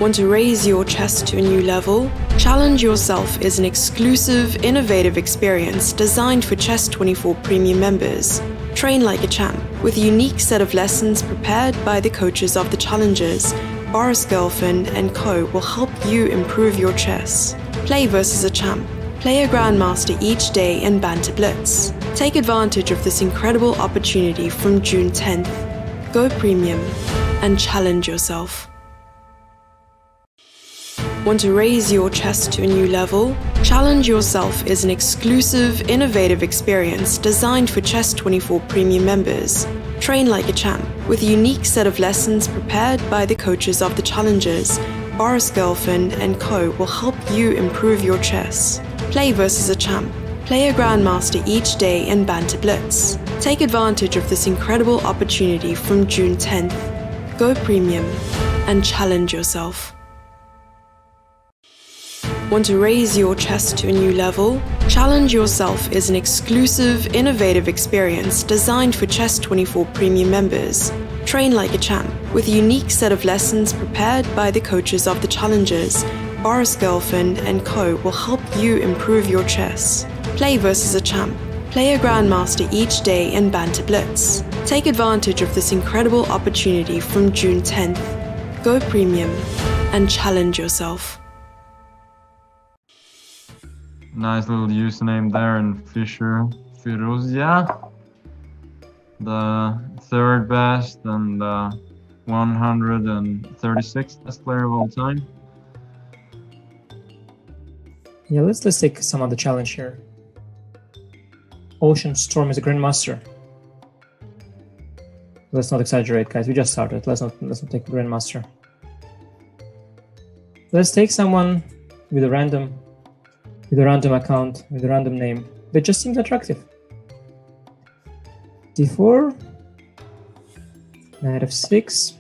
Want to raise your chess to a new level? Challenge Yourself is an exclusive, innovative experience designed for Chess24 Premium members. Train like a champ, with a unique set of lessons prepared by the coaches of the challengers. Boris Girlfriend and Co. will help you improve your chess. Play versus a champ. Play a Grandmaster each day in Banter Blitz. Take advantage of this incredible opportunity from June 10th. Go Premium and challenge yourself. Want to raise your chess to a new level? Challenge Yourself is an exclusive, innovative experience designed for Chess24 Premium members. Train like a champ, with a unique set of lessons prepared by the coaches of the challengers. Boris Girlfriend and Co. will help you improve your chess. Play versus a champ. Play a Grandmaster each day in Banter Blitz. Take advantage of this incredible opportunity from June 10th. Go Premium and challenge yourself. Want to raise your chess to a new level? Challenge Yourself is an exclusive, innovative experience designed for Chess24 Premium members. Train like a champ, with a unique set of lessons prepared by the coaches of the challengers. Boris Girlfriend and Co. will help you improve your chess. Play versus a champ. Play a Grandmaster each day in Banter Blitz. Take advantage of this incredible opportunity from June 10th. Go Premium and challenge yourself. Nice little username there in Fisher Firuzia. The third best and 136th best player of all time. Yeah, let's take some other challenge here. Ocean Storm is a Grandmaster. Let's not exaggerate, guys. We just started. Let's not take a Grandmaster. Let's take someone with a random account, with a random name that just seems attractive. D4, Knight F6.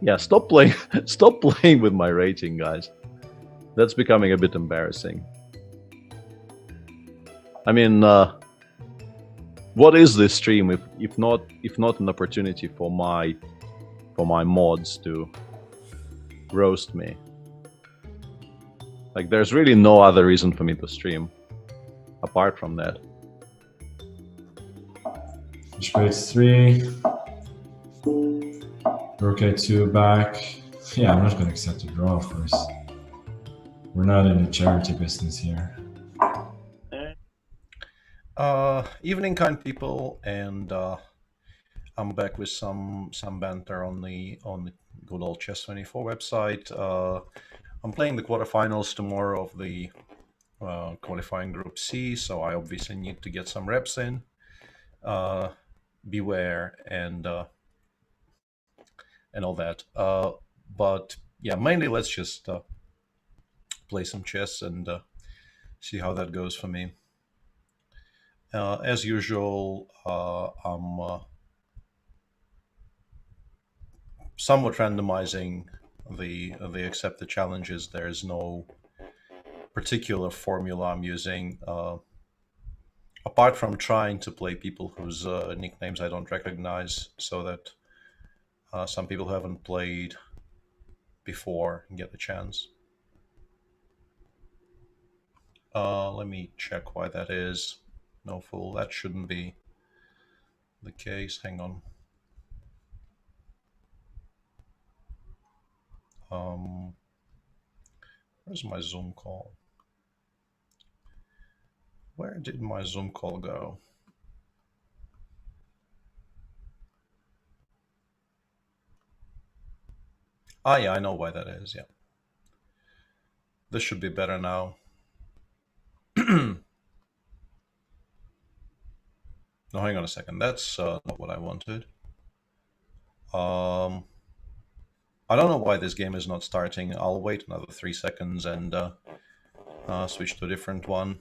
Yeah, stop playing with my rating, guys. That's becoming a bit embarrassing. I mean, what is this stream if not an opportunity for my mods to roast me? Like, there's really no other reason for me to stream apart from that. Bishop 3. Rook A2 back. Yeah, I'm not going to accept a draw, of course. We're not in a charity business here. Evening, kind people, and I'm back with some banter on the good old Chess24 website. I'm playing the quarterfinals tomorrow of the qualifying Group C, so I obviously need to get some reps in. Beware and all that. But yeah, mainly let's just play some chess and see how that goes for me. As usual, I'm somewhat randomizing the accepted challenges. There's no particular formula I'm using, apart from trying to play people whose nicknames I don't recognize, so that some people who haven't played before get the chance. Let me check why that is. No fool, that shouldn't be the case. Hang on. Where's my Zoom call? Where did my Zoom call go? Ah, yeah, I know why that is, yeah. This should be better now. No, hang on a second. That's not what I wanted. I don't know why this game is not starting. I'll wait another 3 seconds and switch to a different one.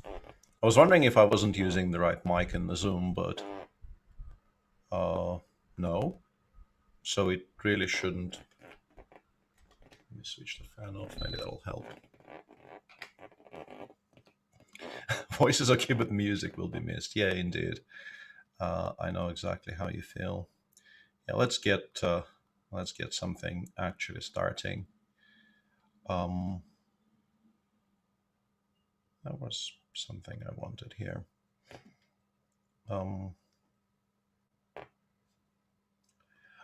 I was wondering if I wasn't using the right mic in the Zoom, but no. so it really shouldn't. Let me switch the fan off, maybe that'll help. Voice is okay, but music will be missed. Yeah, indeed. I know exactly how you feel. Yeah, let's get something actually starting. That was something I wanted here.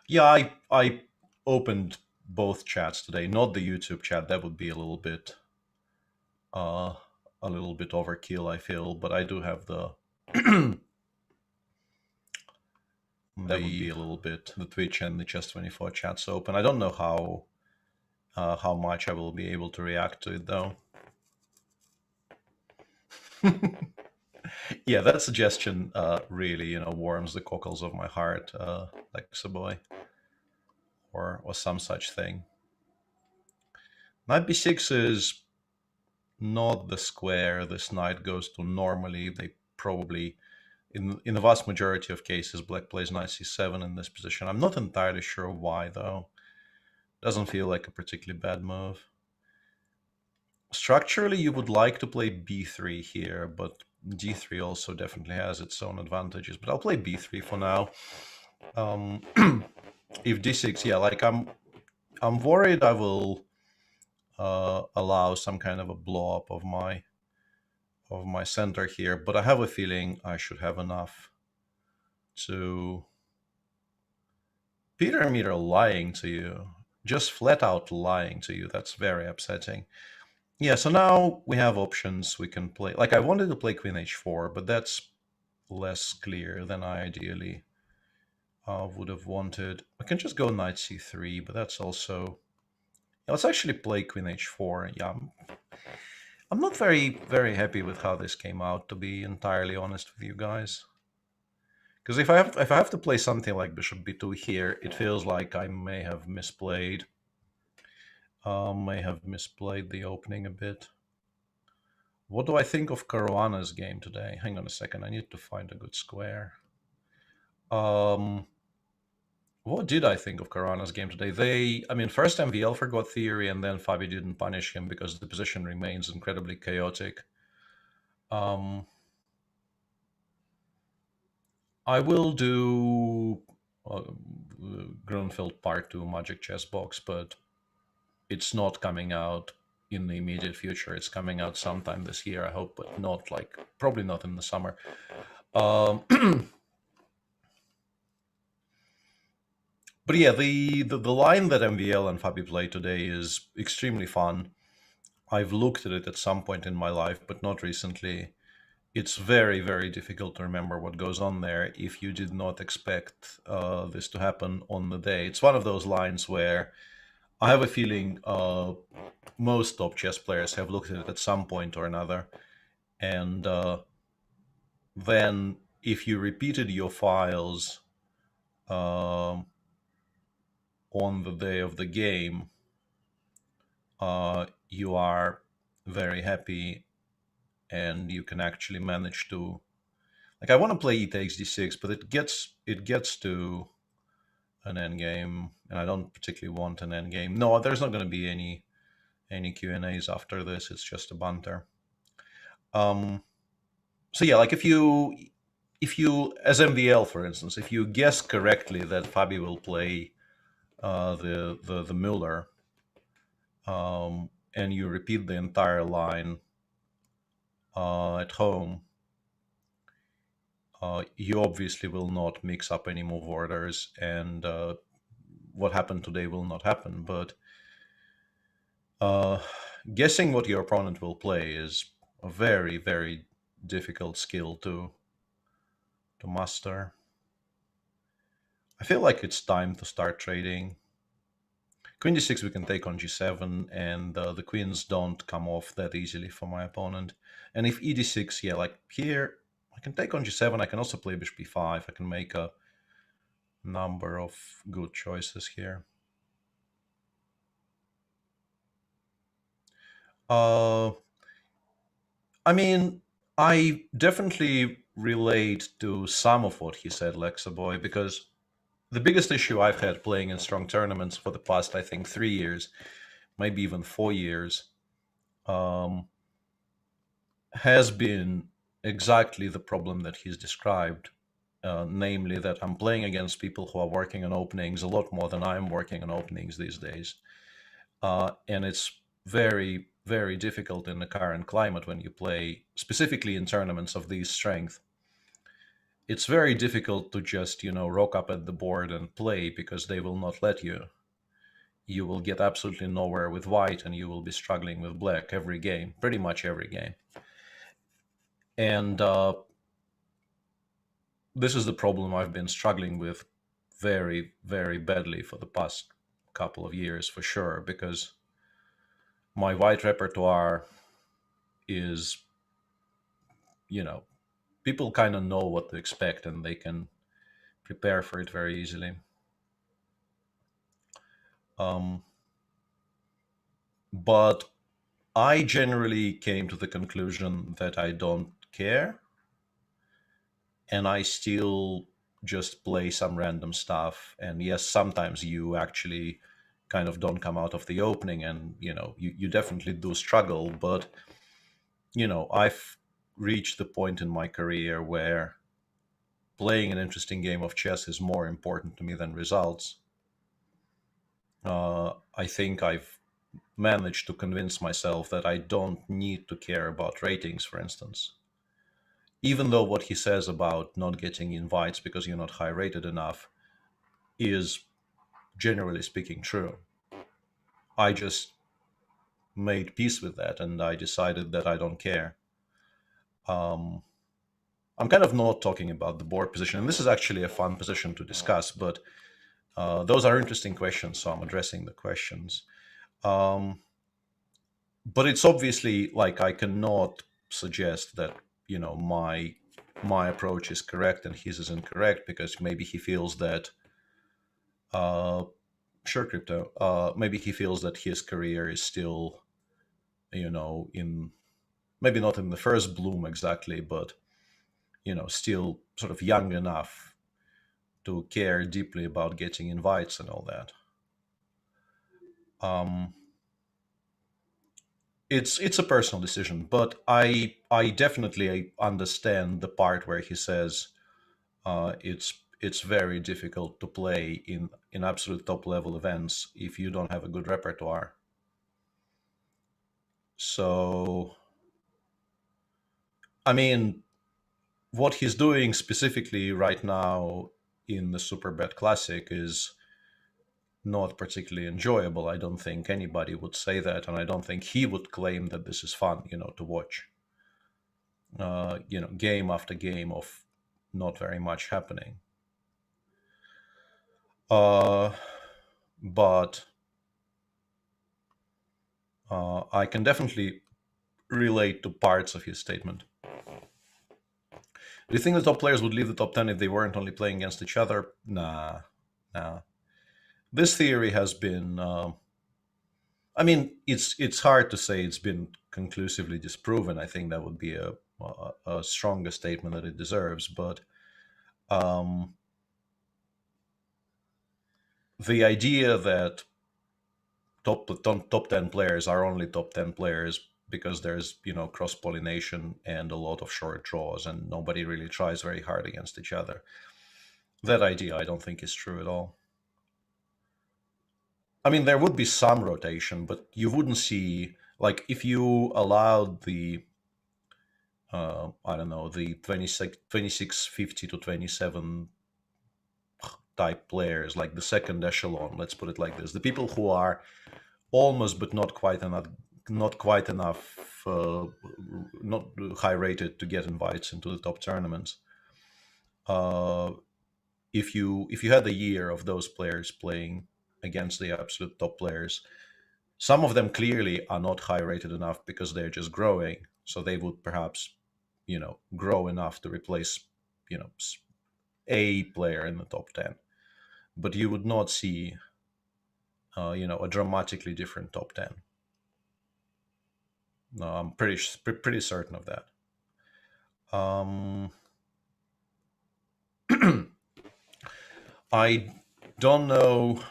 Yeah, I opened both chats today, not the YouTube chat. That would be a little bit overkill, I feel, but I do have the that would be a little bit the Twitch and the Chess24 chats open. I don't know how much I will be able to react to it though. Yeah, that suggestion really, warms the cockles of my heart, Lexaboy, or some such thing. Knight b6 is not the square this knight goes to normally. They probably, in the vast majority of cases, black plays knight c7 in this position. I'm not entirely sure why, though. Doesn't feel like a particularly bad move. Structurally, you would like to play b3 here, but d3 also definitely has its own advantages. But I'll play b3 for now. If d6, yeah, like I'm worried I will allow some kind of a blow up of my center here, but I have a feeling I should have enough to. Peter Meter lying to you, just flat out lying to you. That's very upsetting. Yeah, so now we have options. We can play, like I wanted to play Queen h4, but that's less clear than I ideally would have wanted. I can just go Knight c3, but that's also. Yeah, let's actually play Queen h4. Yeah, I'm not very, very happy with how this came out, to be entirely honest with you guys. Because if I have to play something like Bishop b2 here, it feels like I may have misplayed the opening a bit. What do I think of Caruana's game today? Hang on a second, I need to find a good square. What did I think of Caruana's game today? First MVL forgot theory, and then Fabi didn't punish him because the position remains incredibly chaotic. I will do Grunfeld Part 2 Magic Chess Box, but it's not coming out in the immediate future. It's coming out sometime this year, I hope, but not probably not in the summer. But yeah, the line that MVL and Fabi played today is extremely fun. I've looked at it at some point in my life, but not recently. It's very, very difficult to remember what goes on there if you did not expect this to happen on the day. It's one of those lines where I have a feeling most top chess players have looked at it at some point or another. And then if you repeated your files on the day of the game, you are very happy and you can actually manage to, like, I want to play e takes d6, but it gets to an endgame, and I don't particularly want an endgame. No, there's not going to be any Q&As after this. It's just a banter. So yeah, like if you as MVL, for instance, if you guess correctly that Fabi will play the Müller, and you repeat the entire line at home, you obviously will not mix up any move orders, and what happened today will not happen. But guessing what your opponent will play is a very, very difficult skill to master. I feel like it's time to start trading. Queen d6 we can take on g7, and the queens don't come off that easily for my opponent. And if e d6, yeah, like here, I can take on g7. I can also play bishop b5. I can make a number of good choices here. I definitely relate to some of what he said, Lexaboy, because the biggest issue I've had playing in strong tournaments for the past, I think, 3 years, maybe even 4 years, has been exactly the problem that he's described, namely that I'm playing against people who are working on openings a lot more than I'm working on openings these days. And it's very, very difficult in the current climate when you play, specifically in tournaments of this strength. It's very difficult to just, rock up at the board and play, because they will not let you. You will get absolutely nowhere with white, and you will be struggling with black every game, pretty much every game. And this is the problem I've been struggling with very, very badly for the past couple of years, for sure, because my white repertoire is, people kind of know what to expect, and they can prepare for it very easily. But I generally came to the conclusion that I don't care, and I still just play some random stuff. And yes, sometimes you actually kind of don't come out of the opening, and you definitely do struggle. But I've reached the point in my career where playing an interesting game of chess is more important to me than results. I think I've managed to convince myself that I don't need to care about ratings, for instance. Even though what he says about not getting invites because you're not high rated enough is, generally speaking, true. I just made peace with that, and I decided that I don't care. I'm kind of not talking about the board position, and this is actually a fun position to discuss, but those are interesting questions, so I'm addressing the questions. But it's obviously like I cannot suggest that my approach is correct and his is incorrect, because maybe he feels that sure, Crypto, maybe he feels that his career is still in, maybe not in the first bloom exactly, but still sort of young enough to care deeply about getting invites and all that. It's a personal decision, but I definitely understand the part where he says it's very difficult to play in absolute top level events if you don't have a good repertoire. So, I mean, what he's doing specifically right now in the Superbet Classic is not particularly enjoyable. I don't think anybody would say that, and I don't think he would claim that this is fun, to watch. Game after game of not very much happening. But I can definitely relate to parts of his statement. Do you think the top players would leave the top 10 if they weren't only playing against each other? Nah. This theory has been, it's hard to say it's been conclusively disproven. I think that would be a stronger statement that it deserves, but the idea that top 10 players are only top 10 players because there's cross-pollination and a lot of short draws and nobody really tries very hard against each other, that idea I don't think is true at all. I mean, there would be some rotation, but you wouldn't see, like, if you allowed the the 2650 to 27 type players, like the second echelon, let's put it like this, the people who are almost but not quite enough not high rated to get invites into the top tournaments. If you had a year of those players playing against the absolute top players, some of them clearly are not high rated enough because they're just growing, so they would perhaps grow enough to replace a player in the top 10, but you would not see a dramatically different top 10. No, I'm pretty certain of that. I don't know.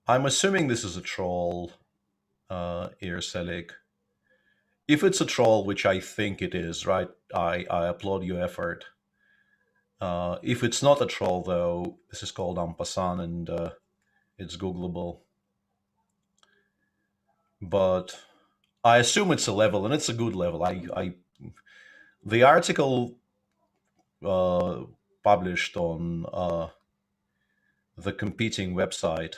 I'm assuming this is a troll, Earselic. If it's a troll, which I think it is, right, I applaud your effort. If it's not a troll, though, this is called Ampasan, and it's Googleable. But I assume it's a level, and it's a good level. The article published on the competing website,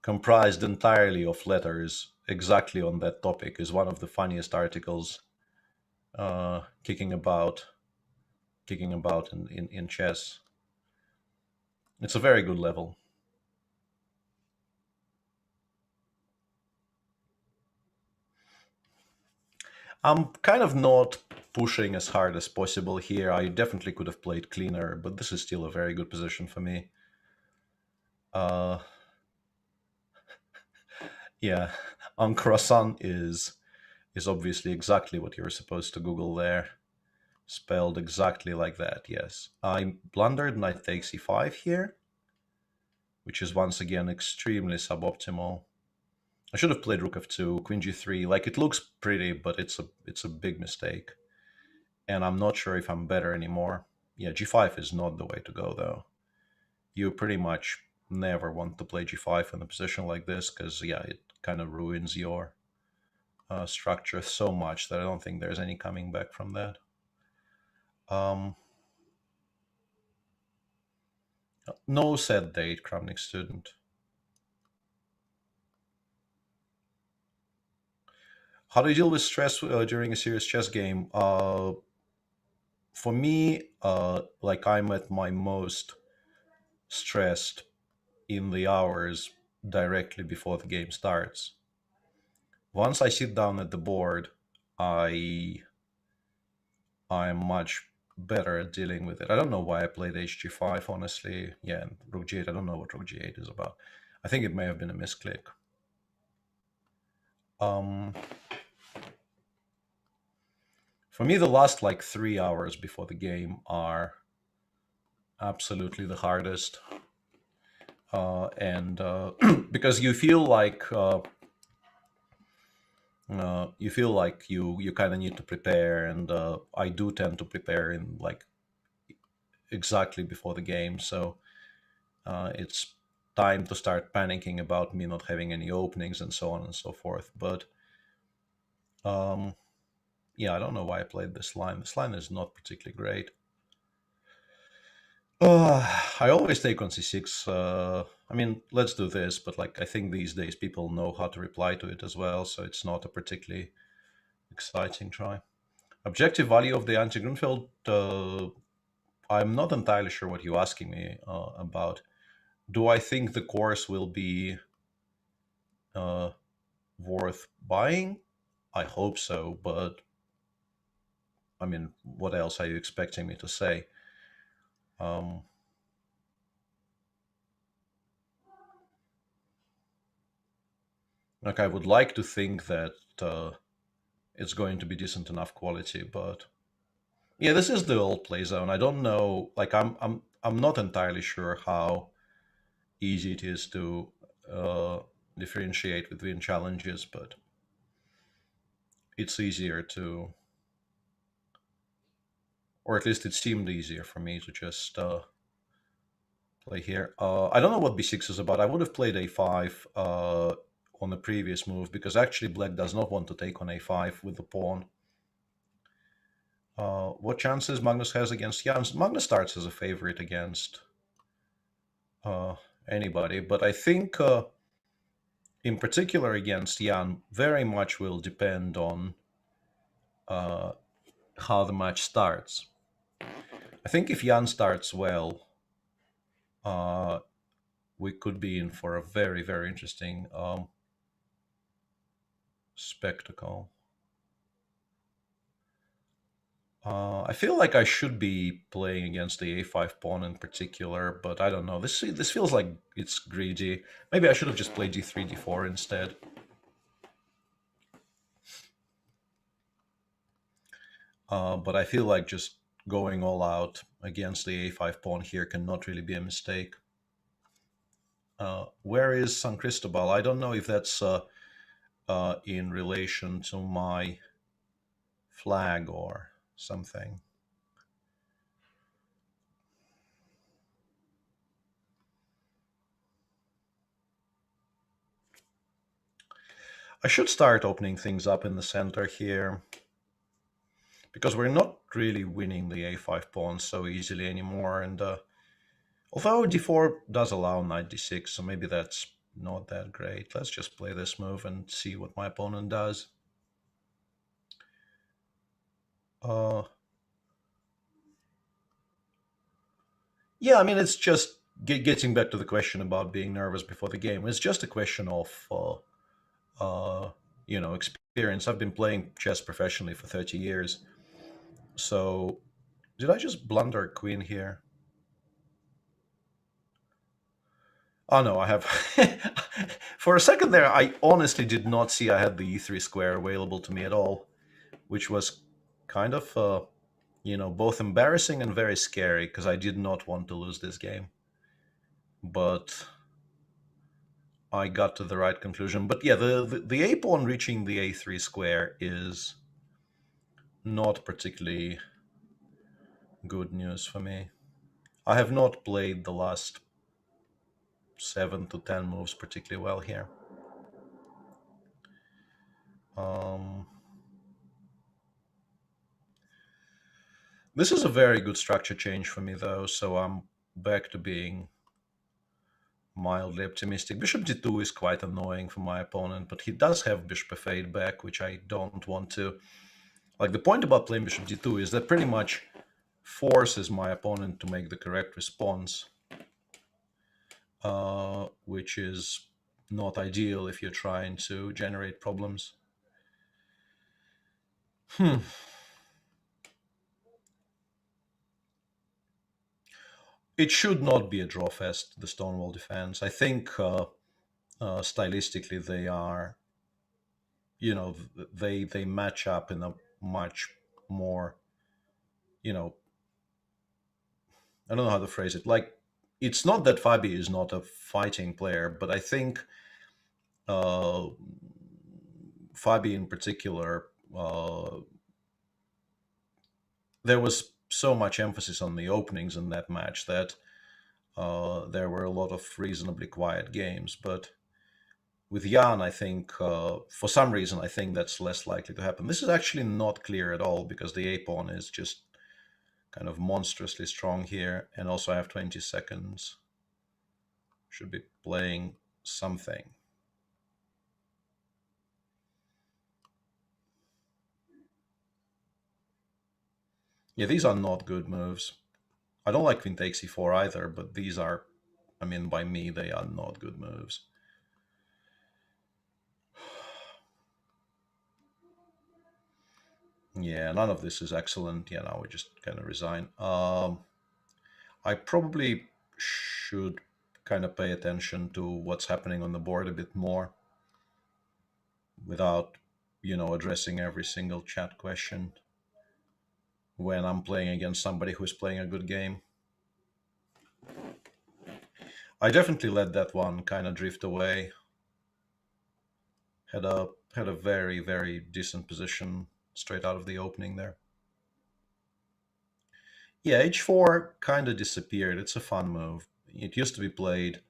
comprised entirely of letters exactly on that topic, is one of the funniest articles kicking about in chess. It's a very good level. I'm kind of not pushing as hard as possible here. I definitely could have played cleaner, but this is still a very good position for me. Yeah, croissant is obviously exactly what you're supposed to Google there. Spelled exactly like that, yes. I blundered knight takes e5 here, which is once again extremely suboptimal. I should have played rook f2, queen g3. Like, it looks pretty, but it's a big mistake. And I'm not sure if I'm better anymore. Yeah, g5 is not the way to go, though. You pretty much never want to play g5 in a position like this, because, yeah, it kind of ruins your structure so much that I don't think there's any coming back from that. No set date, Kramnik student. How do you deal with stress during a serious chess game? For me, like, I'm at my most stressed in the hours directly before the game starts. Once I sit down at the board, I am much better at dealing with it. I don't know why I played hg5, honestly. Yeah, and rook g8, I don't know what rook g8 is about. I think it may have been a misclick. For me, the last, like, 3 hours before the game are absolutely the hardest. And because you feel like you kind of need to prepare, and I do tend to prepare in, like, exactly before the game, so it's time to start panicking about me not having any openings and so on and so forth. But yeah, I don't know why I played this line. This line is not particularly great. I always take on c6. I mean, let's do this, but, like, I think these days people know how to reply to it as well, so it's not a particularly exciting try. Objective value of the anti-Grunfeld, I'm not entirely sure what you're asking me about. Do I think the course will be worth buying? I hope so, but I mean, what else are you expecting me to say? Like, I would like to think that it's going to be decent enough quality, but yeah, this is the old play zone. I don't know. Like, I'm not entirely sure how easy it is to differentiate between challenges, but it's easier to, or at least it seemed easier for me to just play here. I don't know what b6 is about. I would have played a5 on the previous move, because actually black does not want to take on a5 with the pawn. What chances Magnus has against Jan? Magnus starts as a favorite against anybody, but I think in particular against Jan, very much will depend on how the match starts. I think if Jan starts well, we could be in for a very, very interesting spectacle. I feel like I should be playing against the a5 pawn in particular, but I don't know. This feels like it's greedy. Maybe I should have just played d3, d4 instead. But I feel like just going all out against the a5 pawn here cannot really be a mistake. Where is San Cristobal? I don't know if that's in relation to my flag or something. I should start opening things up in the center here, because we're not really winning the a5 pawn so easily anymore. And although d4 does allow knight d6, so maybe that's not that great. Let's just play this move and see what my opponent does. Yeah, I mean, it's just getting back to the question about being nervous before the game. It's just a question of experience. I've been playing chess professionally for 30 years. So did I just blunder queen here? Oh no, I have. For a second there, I honestly did not see I had the e3 square available to me at all, which was kind of, both embarrassing and very scary, because I did not want to lose this game. But I got to the right conclusion. But yeah, the a pawn reaching the a3 square is not particularly good news for me. I have not played the last 7 to 10 moves particularly well here. This is a very good structure change for me, though, so I'm back to being mildly optimistic. Bishop d2 is quite annoying for my opponent, but he does have bishop f8 back, which I don't want to. Like, the point about playing bishop d2 is that pretty much forces my opponent to make the correct response, which is not ideal if you're trying to generate problems. It should not be a draw fest, the Stonewall defense. I think stylistically they are, they match up in a much more, I don't know how to phrase it. Like, it's not that Fabi is not a fighting player, but I think Fabi in particular, there was so much emphasis on the openings in that match that there were a lot of reasonably quiet games. But with Jan, I think, for some reason, I think that's less likely to happen. This is actually not clear at all, because the a-pawn is just kind of monstrously strong here. And also I have 20 seconds. Should be playing something. Yeah, these are not good moves. I don't like queen takes e4 either, but these are, I mean, by me, they are not good moves. Yeah, none of this is excellent. Yeah, now we just kind of resign. I probably should kind of pay attention to what's happening on the board a bit more without, addressing every single chat question when I'm playing against somebody who's playing a good game. I definitely let that one kind of drift away. Had a very, very decent position straight out of the opening there. Yeah, h4 kind of disappeared. It's a fun move. It used to be played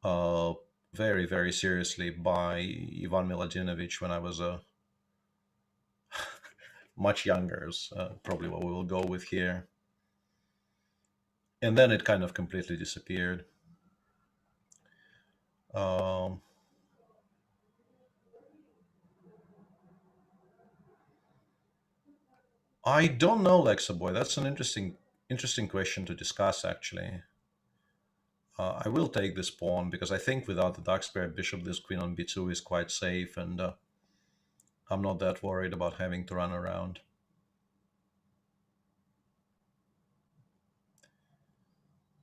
very, very seriously by Ivan Miladinovich when I was much younger, is probably what we will go with here. And then it kind of completely disappeared. I don't know, Lexaboy. That's an interesting question to discuss, actually. I will take this pawn, because I think without the dark square bishop, this queen on b2 is quite safe, and I'm not that worried about having to run around.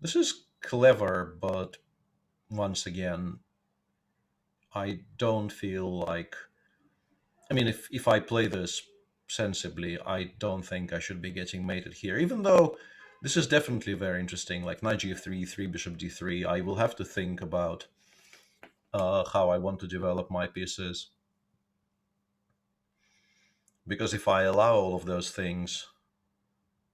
This is clever, but once again, I don't feel like... I mean, if I play this sensibly, I don't think I should be getting mated here, even though this is definitely very interesting. Like knight g3, 3 bishop d3. I will have to think about how I want to develop my pieces. Because if I allow all of those things,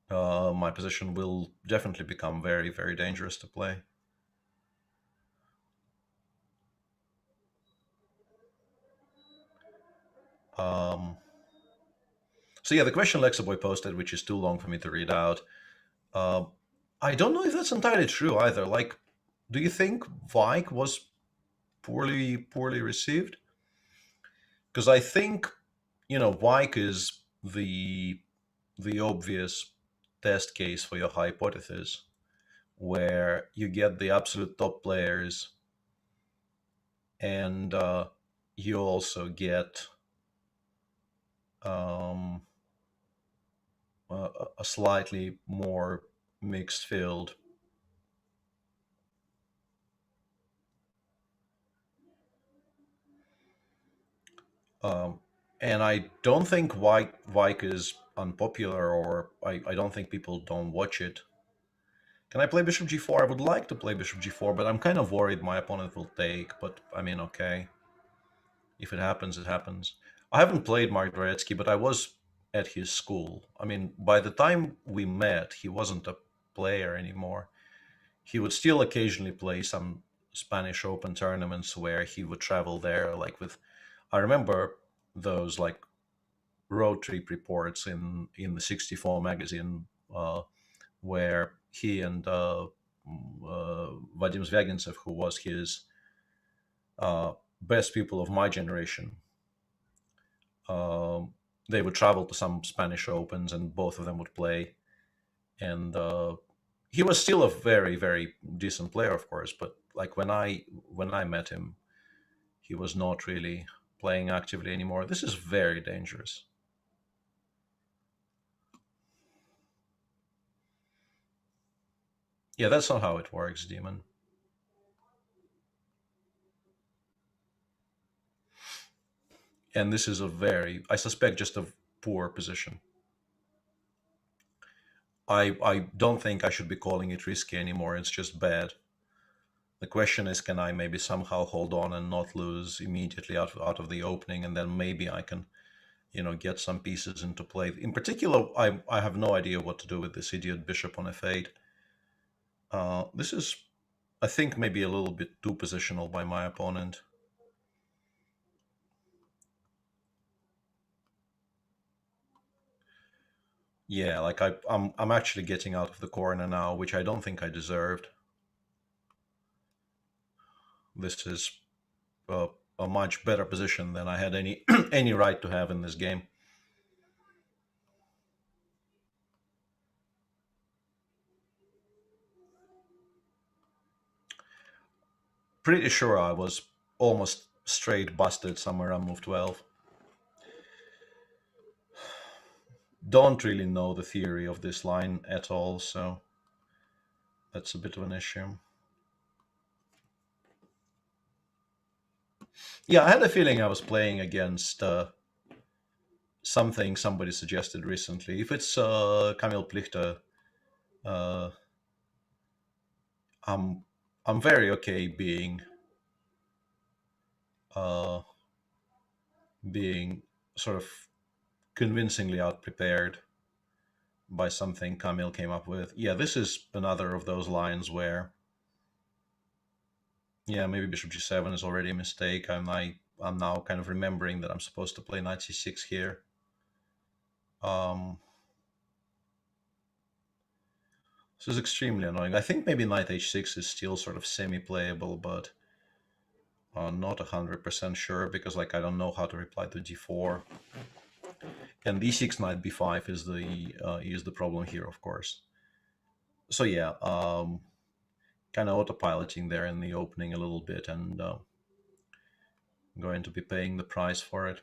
my position will definitely become very, very dangerous to play. So yeah, the question Lexaboy posted, which is too long for me to read out, I don't know if that's entirely true either. Like, do you think Vike was poorly received? Because I think, Vike is the obvious test case for your hypothesis, where you get the absolute top players, and you also get a slightly more mixed field. And I don't think Vike is unpopular, or I don't think people don't watch it. Can I play bishop g4? I would like to play bishop g4, but I'm kind of worried my opponent will take. But I mean, okay. If it happens, it happens. I haven't played Mark Dvoretsky, but I was at his school. I mean, by the time we met, he wasn't a player anymore. He would still occasionally play some Spanish Open tournaments where he would travel there, like with... I remember those like road trip reports in the 64 magazine, where he and Vadim Zvyagintsev, who was his best people of my generation, they would travel to some Spanish Opens, and both of them would play. And he was still a very, very decent player, of course, but like when I met him, he was not really playing actively anymore. This is very dangerous. Yeah, that's not how it works, Demon. And this is I suspect, just a poor position. I don't think I should be calling it risky anymore. It's just bad. The question is, can I maybe somehow hold on and not lose immediately out of the opening, and then maybe I can, get some pieces into play. In particular, I have no idea what to do with this idiot bishop on f8. This is, I think, maybe a little bit too positional by my opponent. Yeah, like I'm actually getting out of the corner now, which I don't think I deserved. This is a much better position than I had any any right to have in this game. Pretty sure I was almost straight busted somewhere on move 12. Don't really know the theory of this line at all, so that's a bit of an issue. Yeah, I had a feeling I was playing against something somebody suggested recently. If it's Kamil Plichter, I'm very okay being sort of convincingly outprepared by something Kamil came up with. Yeah, this is another of those lines where, yeah, maybe bishop g7 is already a mistake. I'm now kind of remembering that I'm supposed to play knight c6 here. This is extremely annoying. I think maybe knight h6 is still sort of semi-playable, but not 100% sure, because like I don't know how to reply to d4. And d6 knight b5 is the problem here, of course. So yeah, kind of autopiloting there in the opening a little bit, and going to be paying the price for it.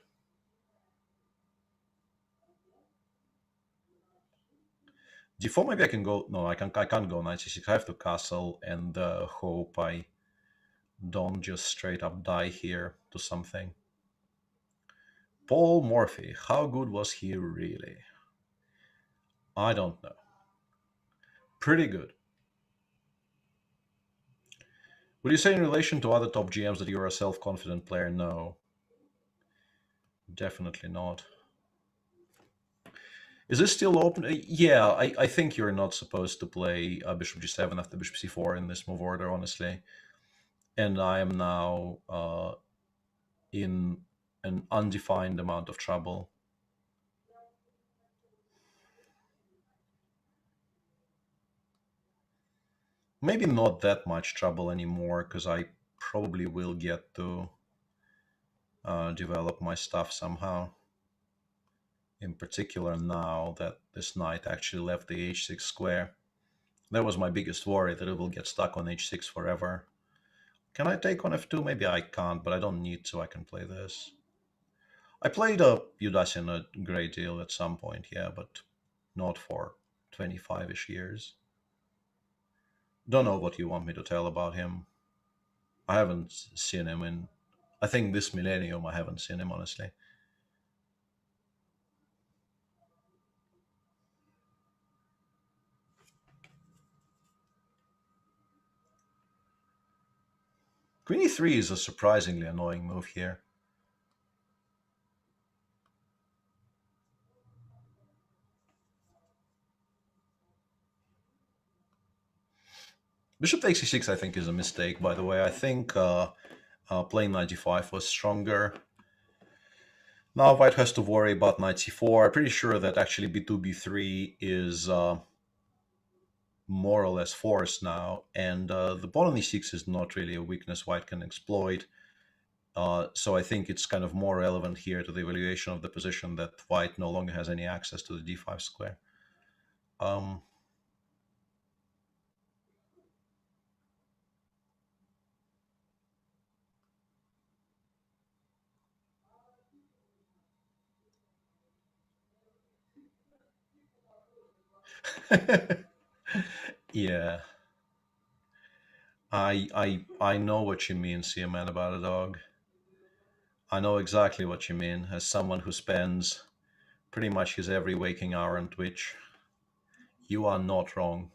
d4, maybe I can go. No, I can't go knight c6. I have to castle and hope I don't just straight up die here to something. Paul Morphy, how good was he really? I don't know. Pretty good. Would you say in relation to other top GMs that you're a self-confident player? No. Definitely not. Is this still open? Yeah, I think you're not supposed to play bishop g7 after bishop c4 in this move order, honestly. And I am now in an undefined amount of trouble. Maybe not that much trouble anymore, because I probably will get to develop my stuff somehow. In particular, now that this knight actually left the h6 square. That was my biggest worry, that it will get stuck on h6 forever. Can I take on f2? Maybe I can't, but I don't need to. I can play this. I played Udasin a great deal at some point, yeah, but not for 25-ish years. Don't know what you want me to tell about him. I haven't seen him in, I think this millennium I haven't seen him, honestly. Queen e3 is a surprisingly annoying move here. Bishop takes e6, I think, is a mistake, by the way. I think playing knight d5 was stronger. Now white has to worry about knight c4. I'm pretty sure that actually b2, b3 is more or less forced now, and the pawn on e6 is not really a weakness white can exploit. So I think it's kind of more relevant here to the evaluation of the position that white no longer has any access to the d5 square. Yeah. I know what you mean, see a man about a dog. I know exactly what you mean, as someone who spends pretty much his every waking hour on Twitch. You are not wrong.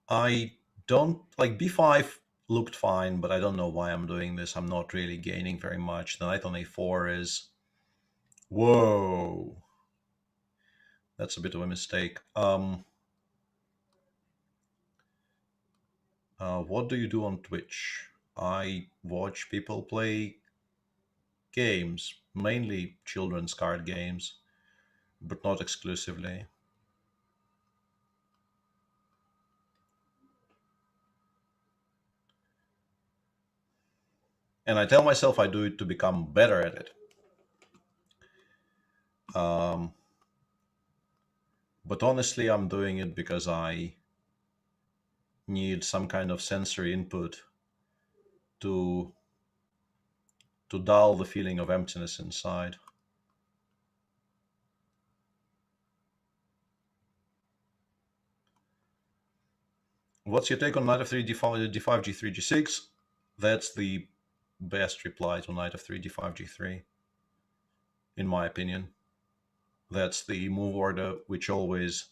I don't, like, b5 looked fine, but I don't know why I'm doing this. I'm not really gaining very much. The knight on a4 is, whoa, that's a bit of a mistake. What do you do on Twitch? I watch people play games, mainly children's card games, but not exclusively. And I tell myself I do it to become better at it. But honestly, I'm doing it because I need some kind of sensory input to dull the feeling of emptiness inside. What's your take on knight f3, d5, d5, g3, g6? That's the best reply to knight f3, d5, g3, in my opinion. That's the move order which always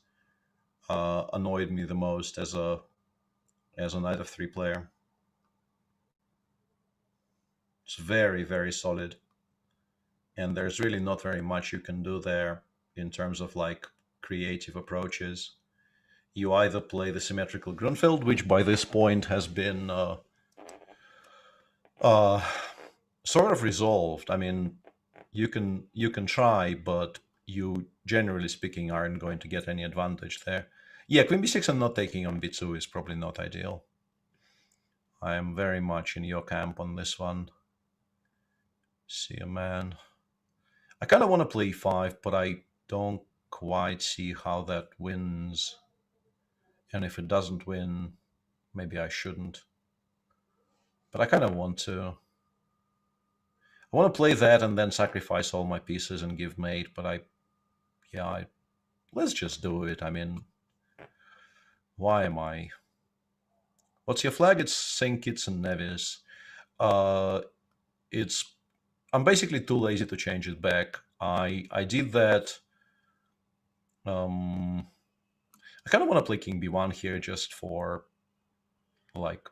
annoyed me the most as a knight f3 player. It's very, very solid. And there's really not very much you can do there in terms of like creative approaches. You either play the symmetrical Grunfeld, which by this point has been sort of resolved. I mean, you can try, but you, generally speaking, aren't going to get any advantage there. Yeah, queen b6 and not taking on b2 is probably not ideal. I am very much in your camp on this one. See a man. I kind of want to play e5, but I don't quite see how that wins. And if it doesn't win, maybe I shouldn't. But I kind of want to. I want to play that and then sacrifice all my pieces and give mate, but let's just do it. I mean, why am I What's your flag? It's St. Kitts and Nevis. I'm basically too lazy to change it back. I did that. I kind of want to play King B1 here just for like.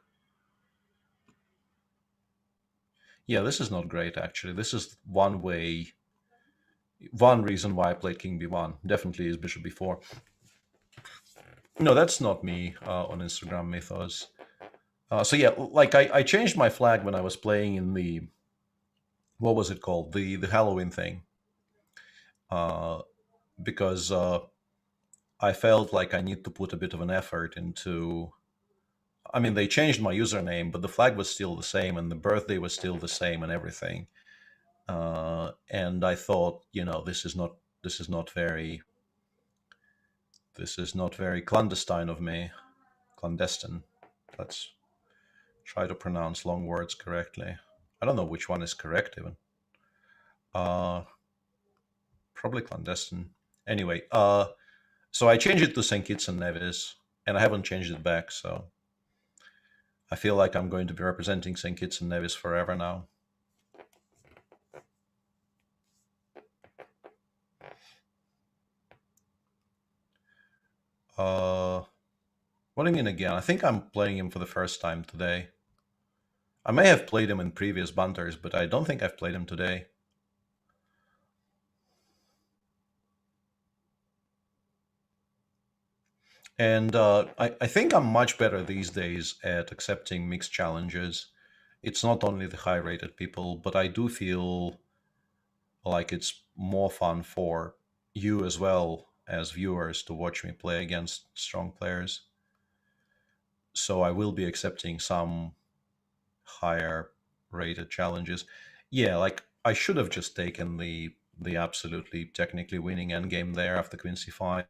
Yeah, this is not great actually. This is one reason why I played King B1. Definitely is Bishop B4. No, that's not me on Instagram Mythos. So yeah, like I changed my flag when I was playing in the, what was it called? The Halloween thing. Because I felt like I need to put a bit of an effort into. I mean, they changed my username, but the flag was still the same, and the birthday was still the same, and everything. And I thought, this is not very clandestine of me. Clandestine. Let's try to pronounce long words correctly. I don't know which one is correct even. Probably clandestine. Anyway, so I changed it to St. Kitts and Nevis, and I haven't changed it back, so I feel like I'm going to be representing St. Kitts and Nevis forever now. What do you mean again? I think I'm playing him for the first time today. I may have played him in previous Banters, but I don't think I've played him today. And I think I'm much better these days at accepting mixed challenges. It's not only the high-rated people, but I do feel like it's more fun for you as well as viewers to watch me play against strong players. So I will be accepting some higher rated challenges. Yeah, like I should have just taken the absolutely technically winning endgame there after Queen C5.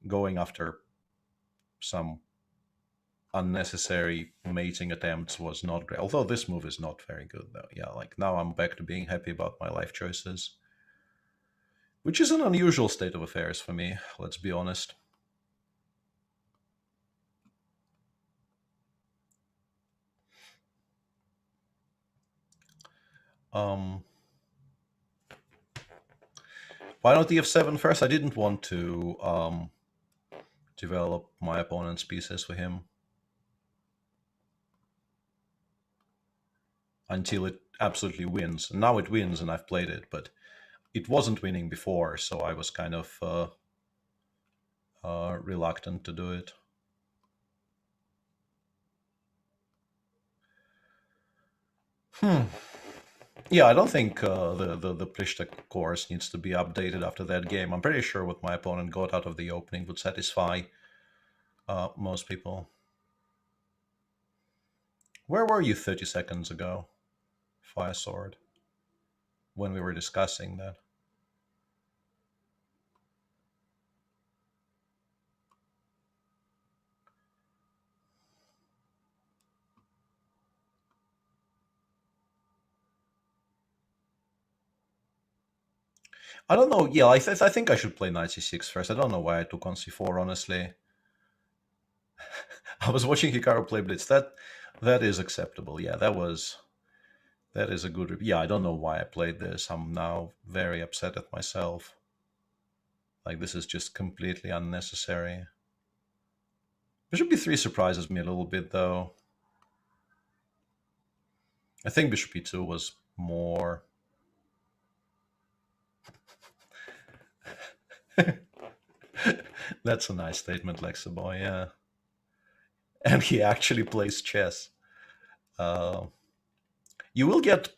Going after some unnecessary mating attempts was not great. Although this move is not very good though. Yeah, like now I'm back to being happy about my life choices. Which is an unusual state of affairs for me, let's be honest. Why not EF7 first? I didn't want to develop my opponent's pieces for him until it absolutely wins. And now it wins and I've played it, but it wasn't winning before, so I was kind of reluctant to do it. Yeah, I don't think the Plishta course needs to be updated after that game. I'm pretty sure what my opponent got out of the opening would satisfy most people. Where were you 30 seconds ago, Fire Sword, when we were discussing that? I don't know. Yeah, I think I should play knight c6 first. I don't know why I took on c4, honestly. I was watching Hikaru play Blitz. That is acceptable. Yeah, that is a good... Yeah, I don't know why I played this. I'm now very upset at myself. Like, this is just completely unnecessary. Bishop b3 surprises me a little bit, though. I think Bishop e2 was more... That's a nice statement, Lexiboy, yeah. And he actually plays chess. You will get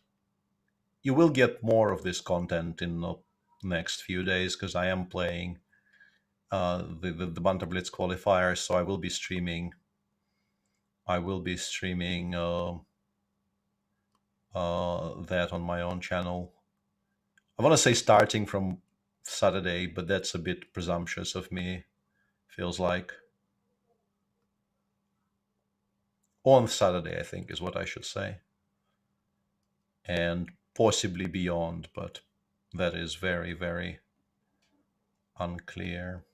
more of this content in the next few days because I am playing the Banter Blitz qualifiers, so I will be streaming. That on my own channel. I want to say starting from Saturday, but that's a bit presumptuous of me, feels like. On Saturday, I think, is what I should say. And possibly beyond, but that is very, very unclear.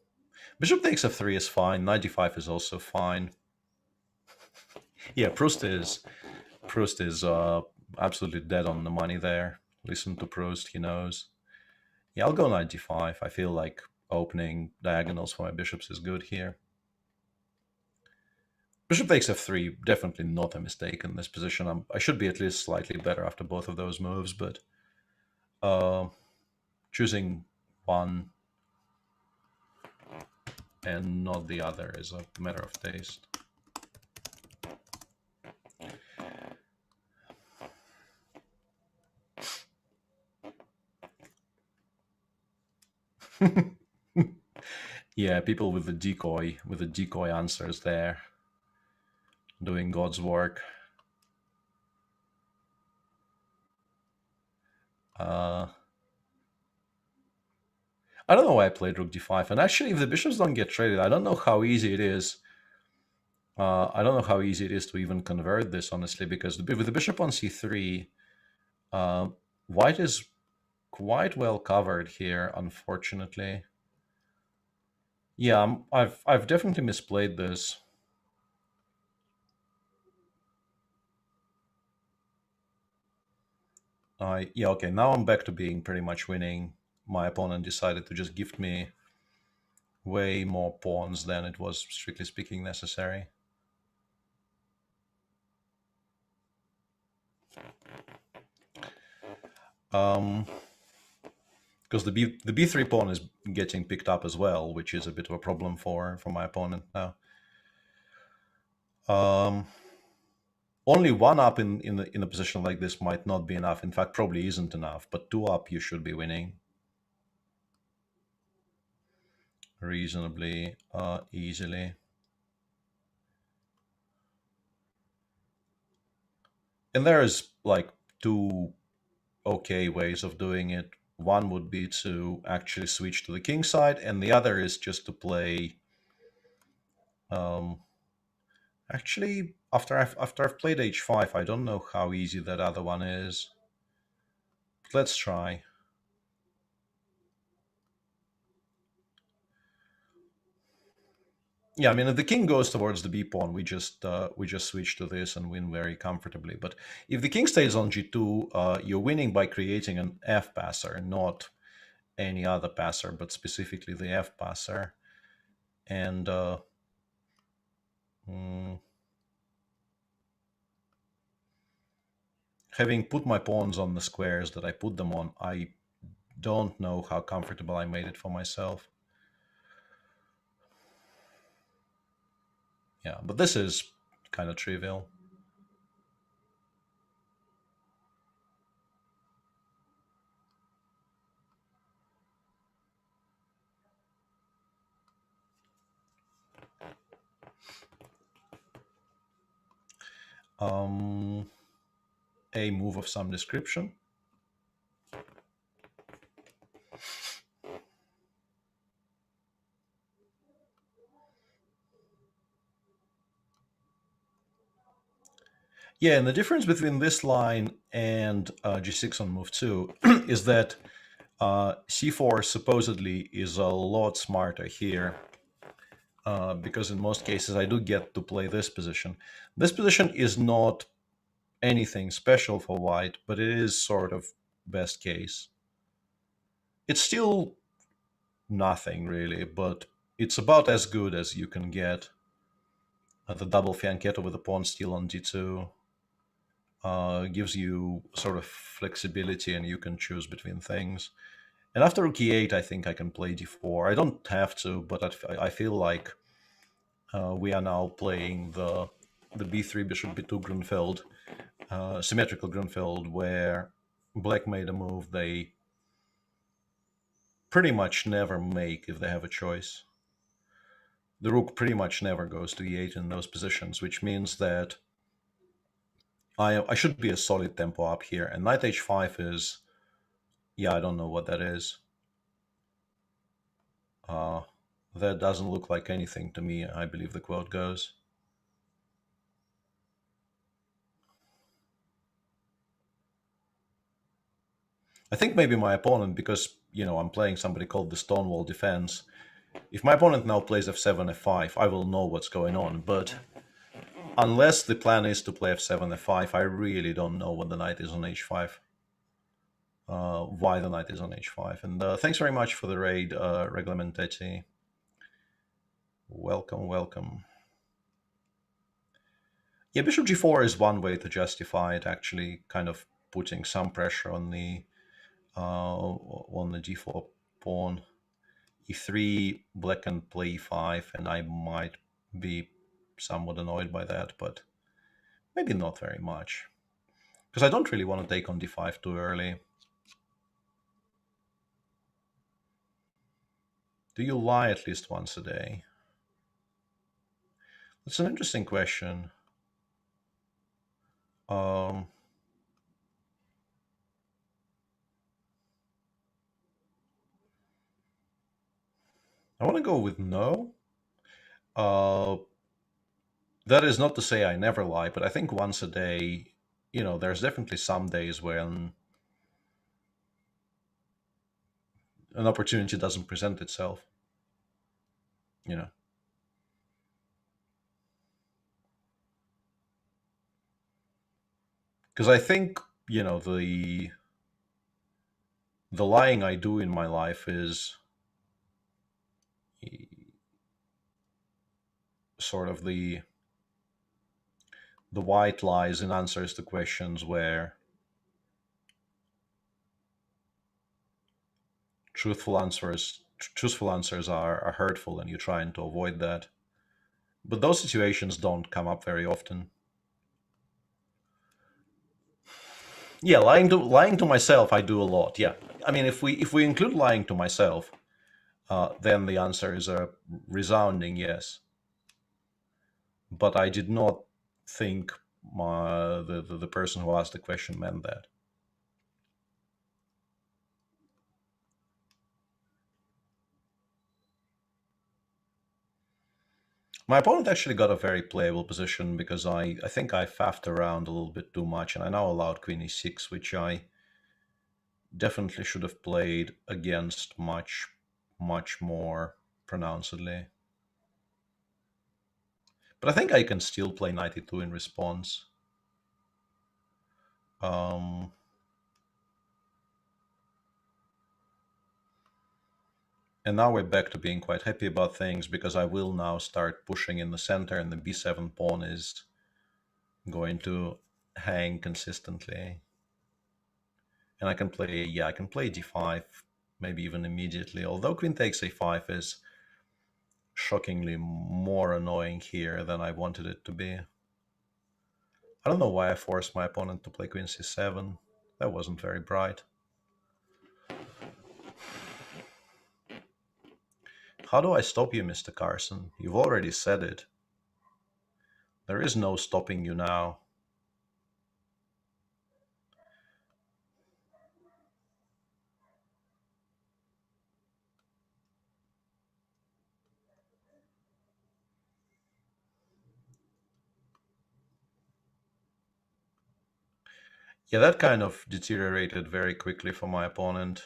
Bishop takes f3 is fine. Knight d5 is also fine. Yeah, Proust is absolutely dead on the money there. Listen to Proust, he knows. Yeah, I'll go knight d5. I feel like opening diagonals for my bishops is good here. Bishop takes f3, definitely not a mistake in this position. I should be at least slightly better after both of those moves, but choosing one and not the other is a matter of taste. Yeah, people with the decoy answers there, doing God's work. I don't know why I played rook d5, and actually, if the bishops don't get traded, I don't know how easy it is. I don't know how easy it is to even convert this, honestly, because with the bishop on c3, white is quite well covered here, unfortunately. Yeah, I've definitely misplayed this. Yeah, okay, now I'm back to being pretty much winning. My opponent decided to just gift me way more pawns than it was, strictly speaking, necessary. Because the b3 pawn is getting picked up as well, which is a bit of a problem for my opponent now. Only one up in a position like this might not be enough. In fact, probably isn't enough. But two up, you should be winning reasonably easily. And there's like two okay ways of doing it. One would be to actually switch to the king side, and the other is just to play. Actually, after I've played h5, I don't know how easy that other one is. But let's try. Yeah, I mean, if the king goes towards the b pawn, we just switch to this and win very comfortably. But if the king stays on g2, you're winning by creating an f passer, not any other passer, but specifically the f passer. And having put my pawns on the squares that I put them on, I don't know how comfortable I made it for myself. Yeah, but this is kind of trivial. A move of some description. Yeah, and the difference between this line and g6 on move 2 is that c4 supposedly is a lot smarter here, because in most cases I do get to play this position. This position is not anything special for white, but it is sort of best case. It's still nothing really, but it's about as good as you can get. The double fianchetto with the pawn steal on d2 gives you sort of flexibility, and you can choose between things. And after rook e8, I think I can play d4. I don't have to, but I feel like we are now playing the b3 bishop b2 Grunfeld, symmetrical Grunfeld, where black made a move they pretty much never make if they have a choice. The rook pretty much never goes to e8 in those positions, which means that I should be a solid tempo up here. And knight h5 is, yeah, I don't know what that is. That doesn't look like anything to me, I believe the quote goes. I think maybe my opponent, because, you know, I'm playing somebody called the Stonewall Defense, if my opponent now plays f7, f5, I will know what's going on. But unless the plan is to play f7, f5, I really don't know what the knight is on h5. Why the knight is on h5. And thanks very much for the raid, Reglamentetti. Welcome, welcome. Yeah, bishop g4 is one way to justify it, actually kind of putting some pressure on the d4 pawn. e3, black can play e5, and I might be somewhat annoyed by that, but maybe not very much. Because I don't really want to take on d5 too early. Do you lie at least once a day? That's an interesting question. I want to go with no. That is not to say I never lie, but I think once a day, you know, there's definitely some days when an opportunity doesn't present itself, you know. Because I think, you know, the lying I do in my life is sort of the white lies in answers to questions where truthful answers are hurtful, and you're trying to avoid that. But those situations don't come up very often. Yeah, lying to myself, I do a lot. Yeah, I mean, if we include lying to myself, then the answer is a resounding yes. But I did not think the person who asked the question meant that. My opponent actually got a very playable position because I think I faffed around a little bit too much, and I now allowed queen e6, which I definitely should have played against much more pronouncedly. But I think I can still play knight e2 in response. And now we're back to being quite happy about things, because I will now start pushing in the center, and the b7 pawn is going to hang consistently. And I can play d5, maybe even immediately, although queen takes a5 is shockingly more annoying here than I wanted it to be. I don't know why I forced my opponent to play queen c7. That wasn't very bright. How do I stop you, Mr. Carson? You've already said it. There is no stopping you now. Yeah, that kind of deteriorated very quickly for my opponent.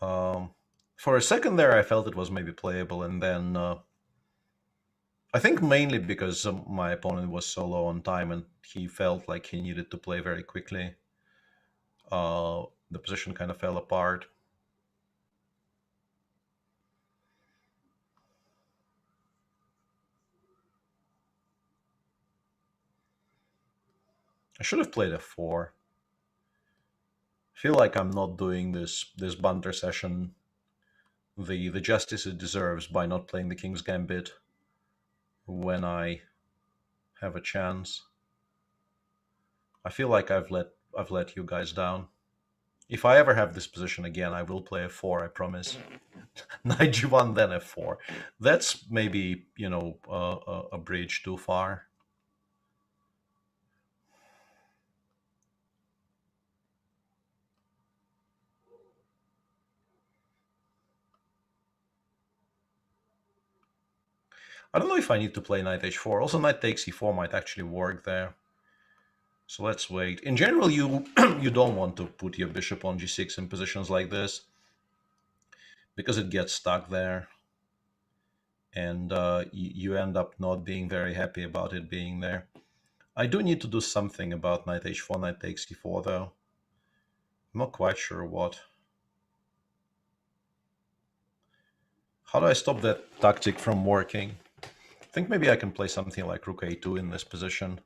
For a second there, I felt it was maybe playable, and then I think mainly because my opponent was so low on time and he felt like he needed to play very quickly. The position kind of fell apart. I should have played f4. I feel like I'm not doing this banter session the justice it deserves by not playing the King's Gambit when I have a chance. I feel like I've let you guys down. If I ever have this position again, I will play f4, I promise. Knight g1, then f4. That's maybe, you know, a bridge too far. I don't know if I need to play knight h4. Also, knight takes e4 might actually work there. So let's wait. In general, you you don't want to put your bishop on g6 in positions like this, because it gets stuck there. and you end up not being very happy about it being there. I do need to do something about knight h4, knight takes e4, though. I'm not quite sure what. How do I stop that tactic from working? I think maybe I can play something like rook a2 in this position.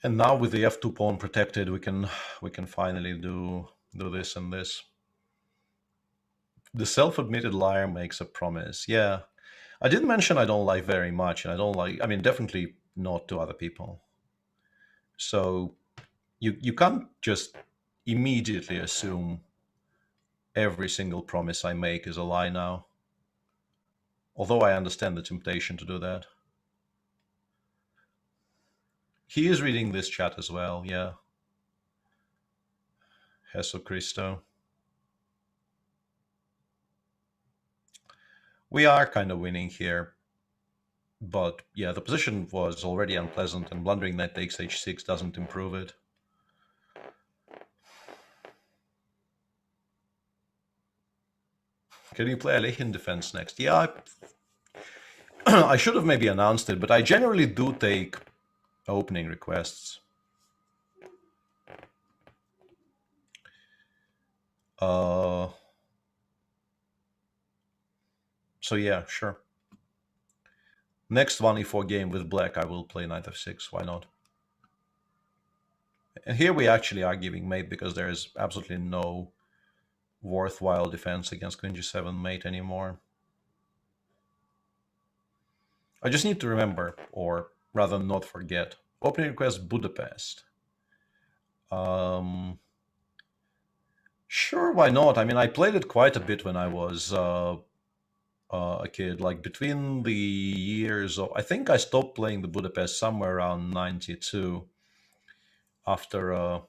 And now with the f2 pawn protected, we can finally do this and this. The self-admitted liar makes a promise. Yeah, I did mention I don't like very much, and I don't like, I mean, definitely not to other people. So you can't just immediately assume every single promise I make is a lie now. Although I understand the temptation to do that. He is reading this chat as well, yeah. Jesu Cristo. We are kind of winning here. But yeah, the position was already unpleasant, and blundering knight takes h6 doesn't improve it. Can you play Alekhine defense next? Yeah, I should have maybe announced it, but I generally do take opening requests. So yeah, sure. Next 1e4 game with black, I will play knight f6. Why not? And here we actually are giving mate because there is absolutely no worthwhile defense against queen g7 mate anymore. I just need to remember, or rather not forget, opening request Budapest. Sure, why not? I mean, I played it quite a bit when I was a kid, like between the years of, I think I stopped playing the Budapest somewhere around 92 after a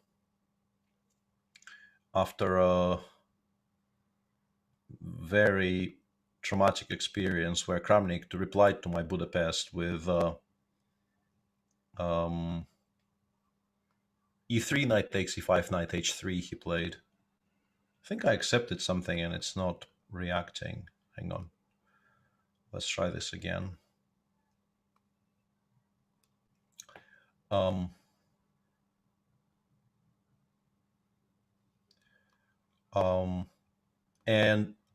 very traumatic experience where Kramnik replied to my Budapest with e3, knight takes e5, knight h3 he played. I think I accepted something and it's not reacting. Hang on. Let's try this again. And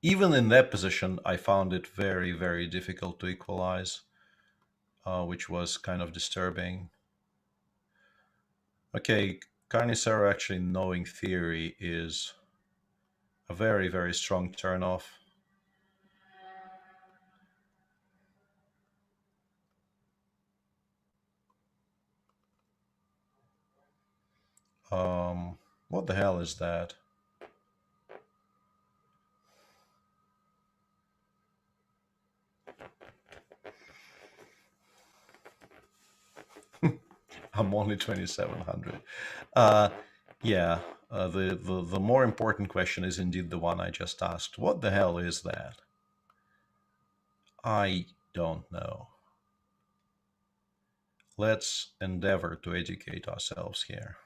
even in that position, I found it very, very difficult to equalize, which was kind of disturbing. Okay, Carnicero actually knowing theory is a very, very strong turnoff. What the hell is that? I'm only 2,700. Yeah, the more important question is indeed the one I just asked. What the hell is that? I don't know. Let's endeavor to educate ourselves here.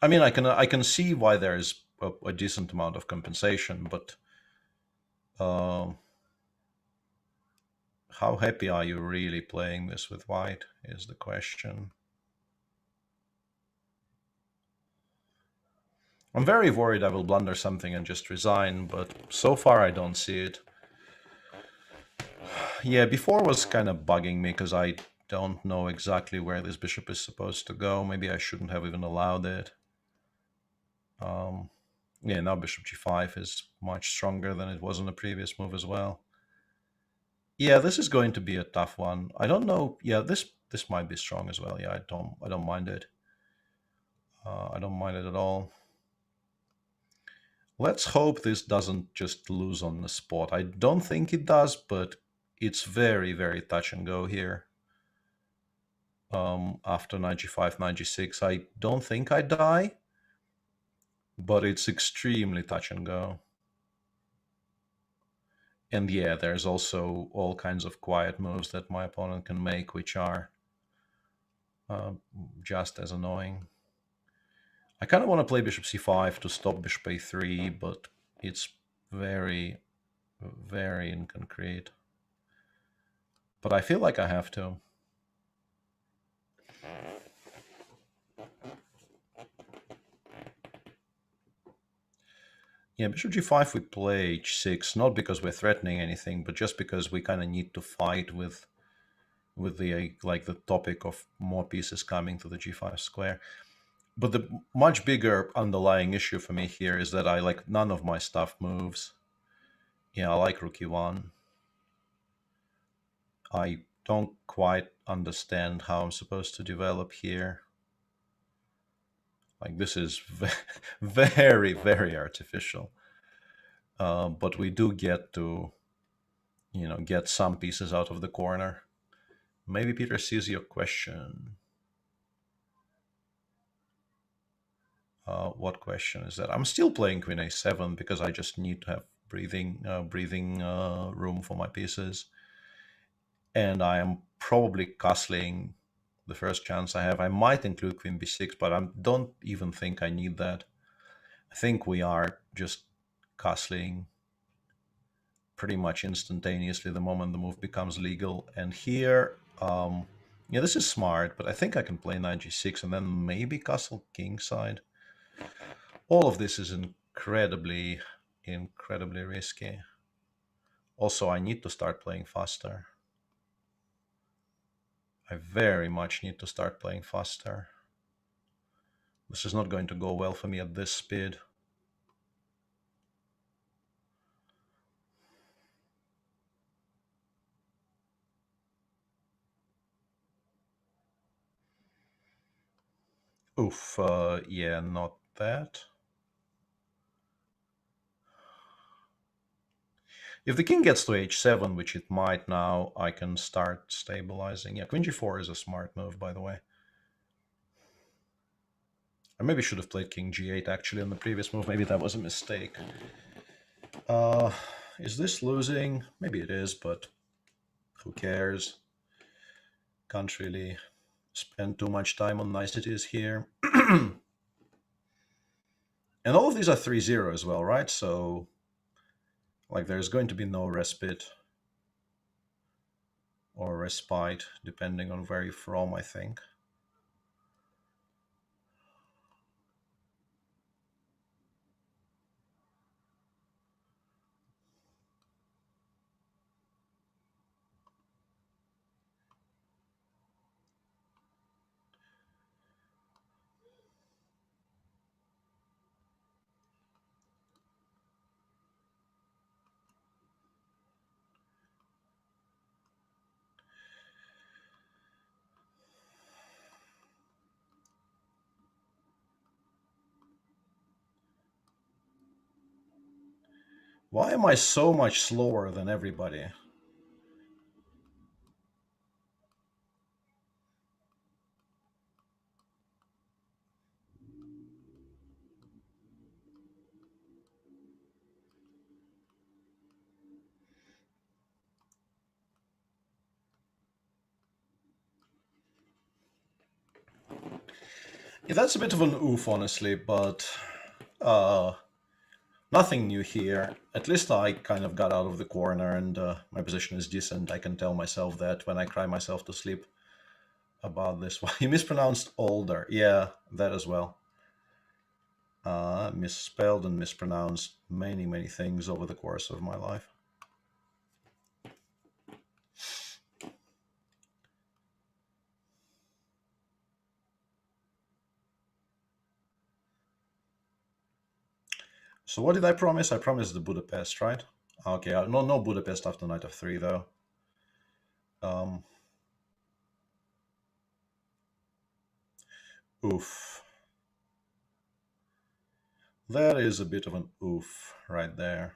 I mean, I can see why there's a decent amount of compensation, but how happy are you really playing this with white is the question. I'm very worried I will blunder something and just resign, but so far I don't see it. Yeah, before was kind of bugging me because I don't know exactly where this bishop is supposed to go. Maybe I shouldn't have even allowed it. Yeah, now bishop g5 is much stronger than it was in the previous move as well. Yeah, this is going to be a tough one. I don't know. Yeah, this might be strong as well. Yeah, I don't mind it. I don't mind it at all. Let's hope this doesn't just lose on the spot. I don't think it does, but it's very, very touch and go here. After knight g5, knight g6, I don't think I die, but it's extremely touch and go. And yeah, there's also all kinds of quiet moves that my opponent can make, which are just as annoying. I kind of want to play bishop c5 to stop bishop a3, but it's very, very inconcrete. But I feel like I have to. Yeah, bishop g5 we play h6, not because we're threatening anything, but just because we kind of need to fight with the like the topic of more pieces coming to the g5 square. But the much bigger underlying issue for me here is that I like none of my stuff moves. Yeah, I like rook e1. I don't quite understand how I'm supposed to develop here. Like, this is very, very artificial. But we do get to, get some pieces out of the corner. Maybe Peter sees your question. What question is that? I'm still playing queen a7 because I just need to have breathing room for my pieces. And I am probably castling the first chance I have. I might include queen b6, but I don't even think I need that. I think we are just castling pretty much instantaneously the moment the move becomes legal. And here, yeah, this is smart, but I think I can play knight g6 and then maybe castle kingside. All of this is incredibly, incredibly risky. Also, I need to start playing faster. I very much need to start playing faster. This is not going to go well for me at this speed. Oof, yeah, not that. If the king gets to h7, which it might now, I can start stabilizing. Yeah, queen g4 is a smart move, by the way. I maybe should have played king g8 actually on the previous move. Maybe that was a mistake. Is this losing? Maybe it is, but who cares? Can't really spend too much time on niceties here. And all of these are 3-0 as well, right? So, like, there's going to be no respite or respite, depending on where you're from, I think. Why am I so much slower than everybody? Yeah, that's a bit of an oof, honestly, but nothing new here. At least I kind of got out of the corner and my position is decent. I can tell myself that when I cry myself to sleep about this. Why you mispronounced older? Yeah, that as well. Misspelled and mispronounced many, many things over the course of my life. So what did I promise? I promised the Budapest, right? Okay, no Budapest after knight f3 though. Oof. That is a bit of an oof right there.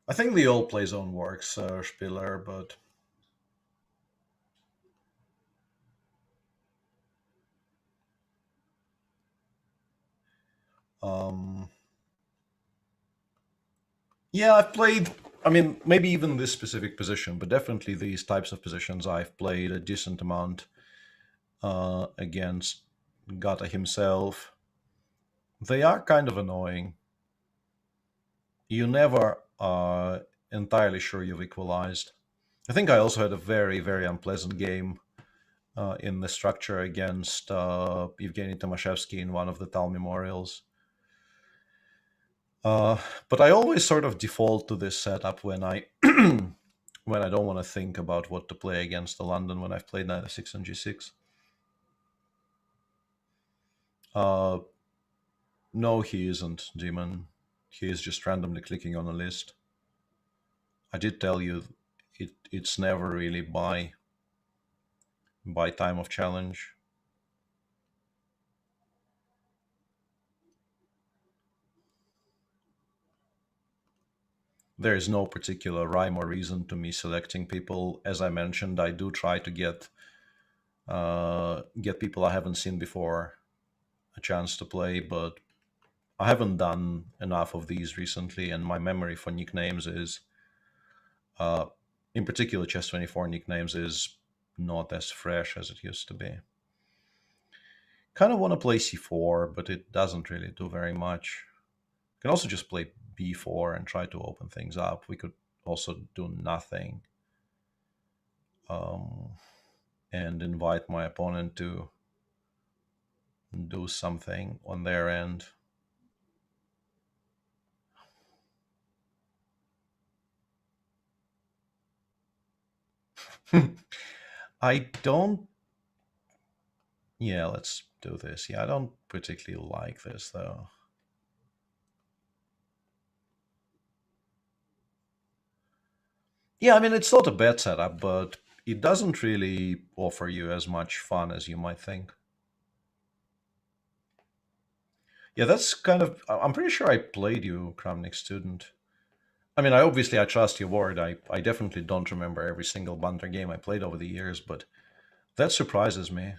I think the old play zone works, Spiller, but Yeah, I've played, I mean, maybe even this specific position, but definitely these types of positions I've played a decent amount against Gata himself. They are kind of annoying. You never are entirely sure you've equalized. I think I also had a very, very unpleasant game in the structure against Evgeny Tomashevsky in one of the Tal Memorials. But I always sort of default to this setup when I when I don't want to think about what to play against the London when I've played knight f6 and g6. No, he isn't, Demon. He is just randomly clicking on a list. I did tell you it's never really by time of challenge. There is no particular rhyme or reason to me selecting people. As I mentioned, I do try to get people I haven't seen before a chance to play, but I haven't done enough of these recently, and my memory for nicknames is, in particular, Chess24 nicknames is not as fresh as it used to be. Kind of want to play c4, but it doesn't really do very much. You can also just play b4 and try to open things up. We could also do nothing and invite my opponent to do something on their end. I don't... Yeah, let's do this. Yeah, I don't particularly like this, though. Yeah, I mean, it's not a bad setup, but it doesn't really offer you as much fun as you might think. Yeah, that's kind of... I'm pretty sure I played you, Kramnik student. I mean, I trust your word. I definitely don't remember every single Banter game I played over the years, but that surprises me.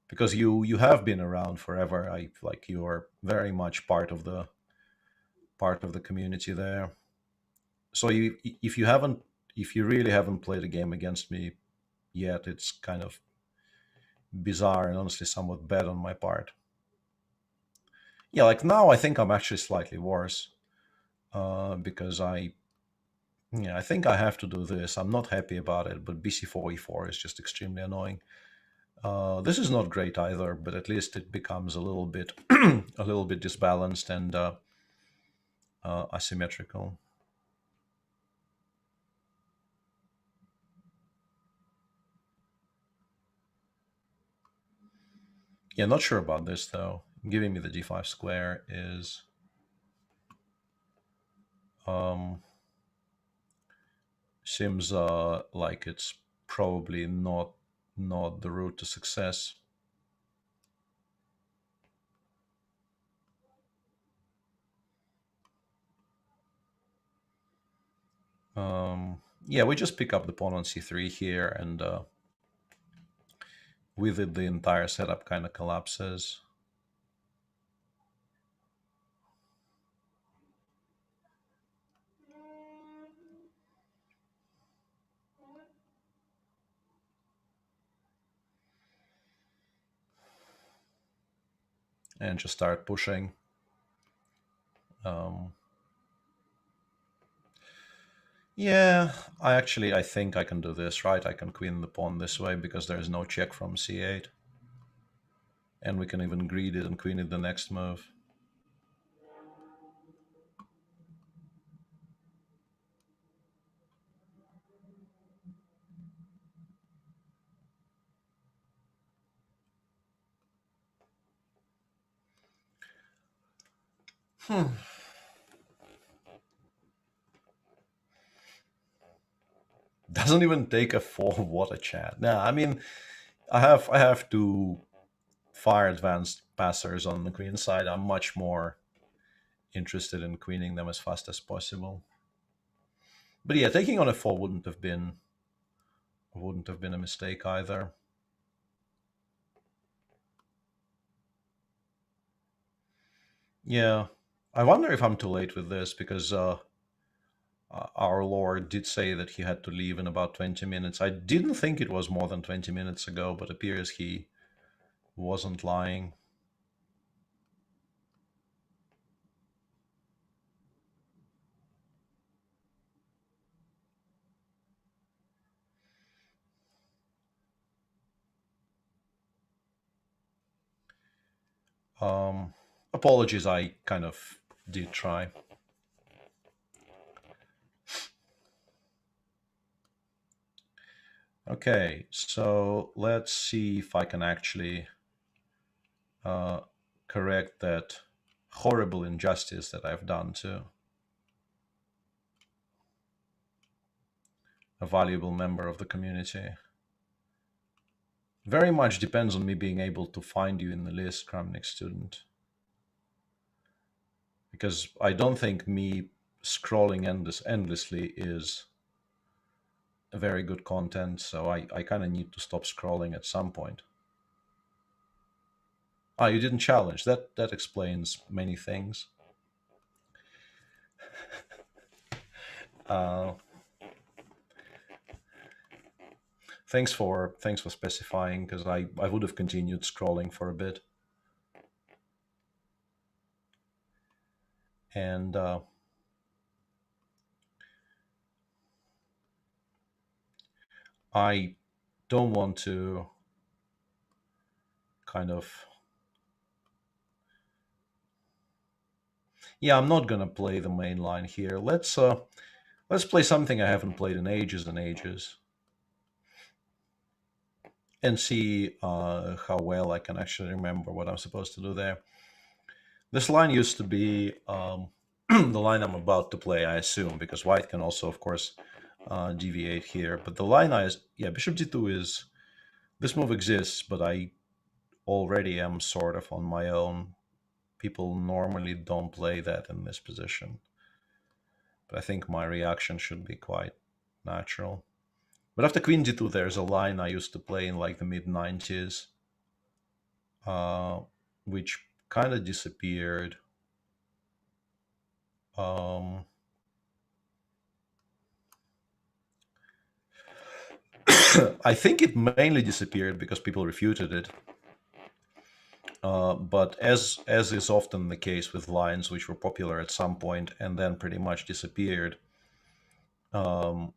Because you have been around forever. You are very much part of the community there. So if you really haven't played a game against me yet, it's kind of bizarre and honestly somewhat bad on my part. Yeah, like now I think I'm actually slightly worse because I think I have to do this. I'm not happy about it, but bc4 e4 is just extremely annoying. This is not great either, but at least it becomes a little bit disbalanced and asymmetrical. Yeah, not sure about this though. Giving me the d5 square is seems like it's probably not the route to success. Yeah, we just pick up the pawn on c3 here, and with it the entire setup kind of collapses. And just start pushing. Yeah, I think I can do this, right? I can queen the pawn this way because there's no check from c8. And we can even greed it and queen it the next move. Doesn't even take a 4. What a chat. Nah, I mean, I have two far advanced passers on the queen side. I'm much more interested in queening them as fast as possible. But yeah, taking on a 4 wouldn't have been a mistake either. Yeah, I wonder if I'm too late with this because our Lord did say that he had to leave in about 20 minutes. I didn't think it was more than 20 minutes ago, but appears he wasn't lying. Apologies, I kind of did try. Okay, so let's see if I can actually correct that horrible injustice that I've done to a valuable member of the community. Very much depends on me being able to find you in the list, Kramnik student. Because I don't think me scrolling endlessly is a very good content, so I kind of need to stop scrolling at some point. Ah, you didn't challenge. That explains many things. Thanks for specifying, because I would have continued scrolling for a bit. And I don't want to kind of... Yeah, I'm not gonna play the main line here. Let's play something I haven't played in ages and ages, and see how well I can actually remember what I'm supposed to do there. This line used to be the line I'm about to play, I assume, because white can also, of course, deviate here. But the line bishop d2 is... This move exists, but I already am sort of on my own. People normally don't play that in this position. But I think my reaction should be quite natural. But after queen d2, there's a line I used to play in like the mid-90s, which kind of disappeared. I think it mainly disappeared because people refuted it. But as is often the case with lines which were popular at some point and then pretty much disappeared, one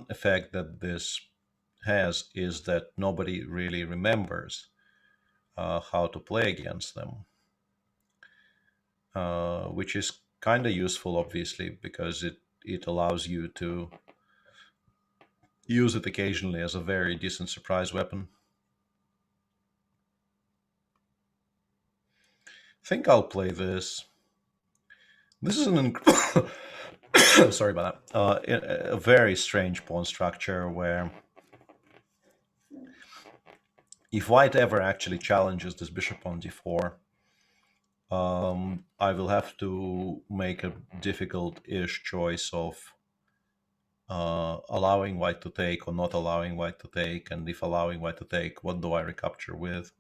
effect that this has is that nobody really remembers how to play against them, which is kind of useful, obviously, because it allows you to use it occasionally as a very decent surprise weapon. I think I'll play this. This is an sorry about that. A very strange pawn structure where if white ever actually challenges this bishop on d4, I will have to make a difficult-ish choice of allowing white to take or not allowing white to take, and if allowing white to take, what do I recapture with?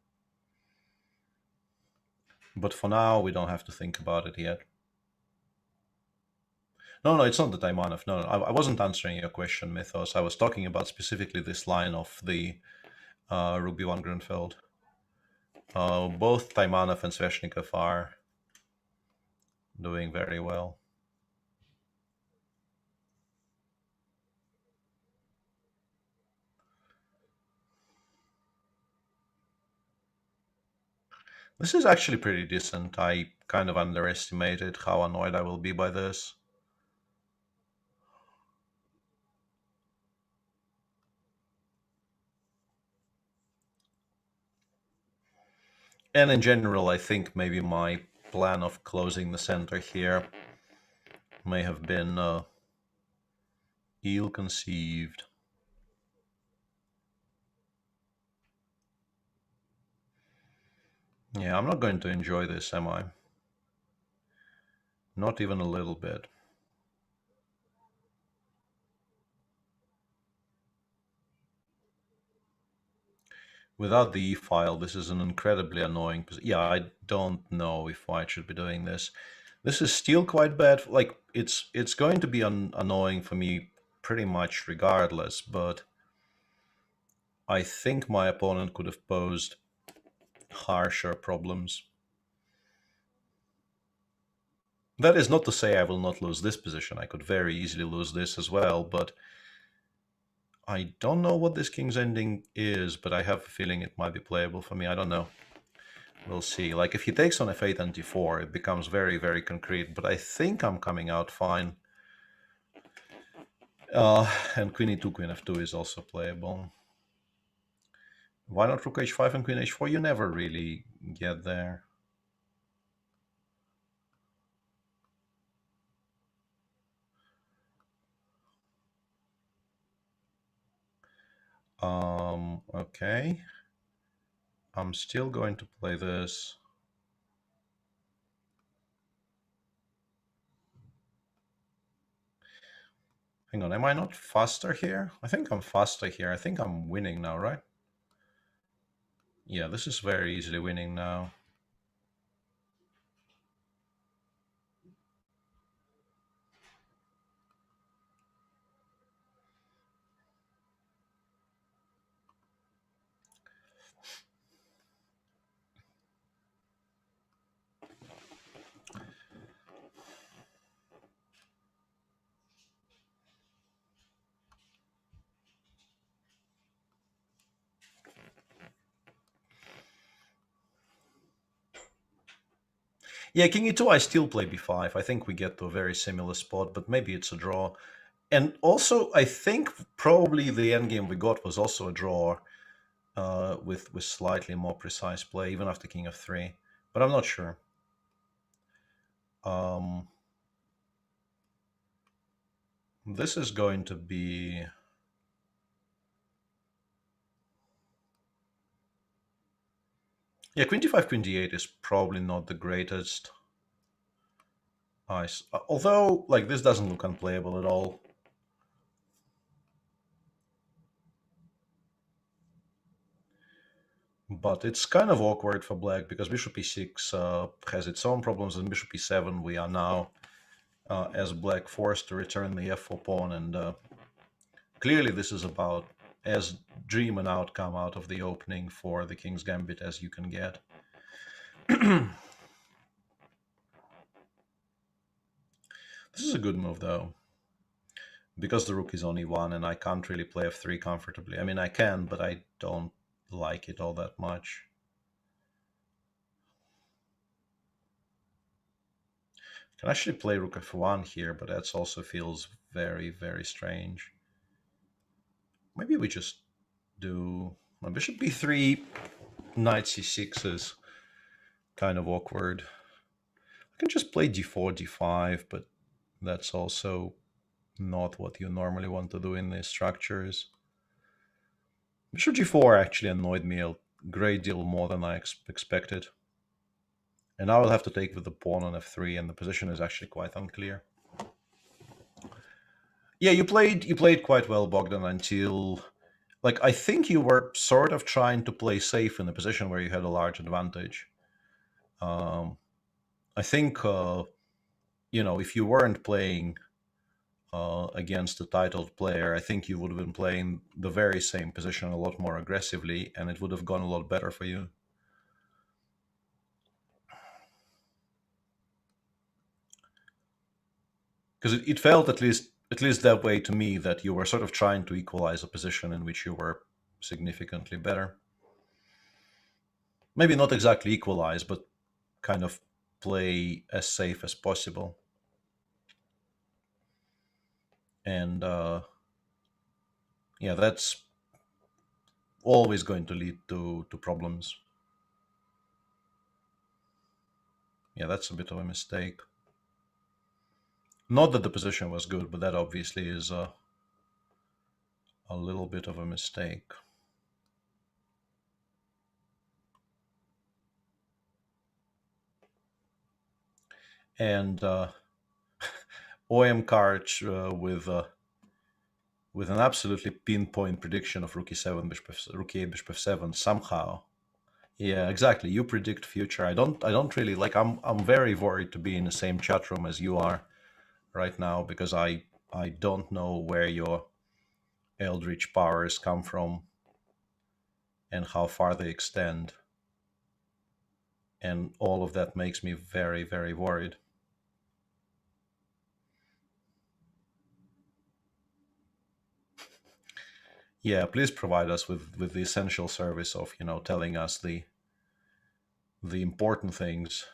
But for now, we don't have to think about it yet. No, it's not the Taimanov. No, I wasn't answering your question, Mythos. I was talking about specifically this line of the Rugby van Grunfeld. Both Taimanov and Sveshnikov are doing very well. This is actually pretty decent. I kind of underestimated how annoyed I will be by this. And in general, I think maybe my plan of closing the center here may have been ill-conceived. Yeah, I'm not going to enjoy this, am I? Not even a little bit. Without the e-file, this is an incredibly annoying position. Yeah, I don't know if white should be doing this. This is still quite bad. Like, it's going to be annoying for me pretty much regardless, but I think my opponent could have posed harsher problems. That is not to say I will not lose this position. I could very easily lose this as well, but I don't know what this king's ending is, but I have a feeling it might be playable for me. I don't know. We'll see. Like, if he takes on f8 and d4, it becomes very, very concrete, but I think I'm coming out fine. And queen e2, queen f2 is also playable. Why not rook h5 and queen h4? You never really get there. Okay. I'm still going to play this. Hang on, am I not faster here? I think I'm faster here. I think I'm winning now, right? Yeah, this is very easily winning now. Yeah, king e2, I still play b5. I think we get to a very similar spot, but maybe it's a draw. And also, I think probably the endgame we got was also a draw with slightly more precise play, even after king f3. But I'm not sure. This is going to be... Yeah, queen d5, queen d8 is probably not the greatest. Although, like, this doesn't look unplayable at all. But it's kind of awkward for black because bishop e6 has its own problems, and bishop e7 we are now, as black, forced to return the f4 pawn, and clearly this is about as dream an outcome out of the opening for the king's gambit as you can get. This is a good move, though, because the rook is only one and I can't really play f3 comfortably. I mean, I can, but I don't like it all that much. I can actually play rook f1 here, but that also feels very, very strange. Maybe we just do bishop b3, knight c6 is kind of awkward. I can just play d4, d5, but that's also not what you normally want to do in these structures. Bishop g4 actually annoyed me a great deal more than I expected. And now I'll have to take with the pawn on f3, and the position is actually quite unclear. Yeah, you played quite well, Bogdan, until... Like, I think you were sort of trying to play safe in a position where you had a large advantage. I think, if you weren't playing against a titled player, I think you would have been playing the very same position a lot more aggressively, and it would have gone a lot better for you. Because it felt at least that way to me, that you were sort of trying to equalize a position in which you were significantly better. Maybe not exactly equalize, but kind of play as safe as possible. And yeah, that's always going to lead to problems. Yeah, that's a bit of a mistake. Not that the position was good, but that obviously is a little bit of a mistake. And OM Karch with with an absolutely pinpoint prediction of rook e7, rook e8, bishop f7 somehow. Yeah, exactly. You predict future. I don't really like. I'm very worried to be in the same chat room as you are right now, because I don't know where your eldritch powers come from and how far they extend, and all of that makes me very, very worried. Yeah, please provide us with the essential service of, you know, telling us the important things.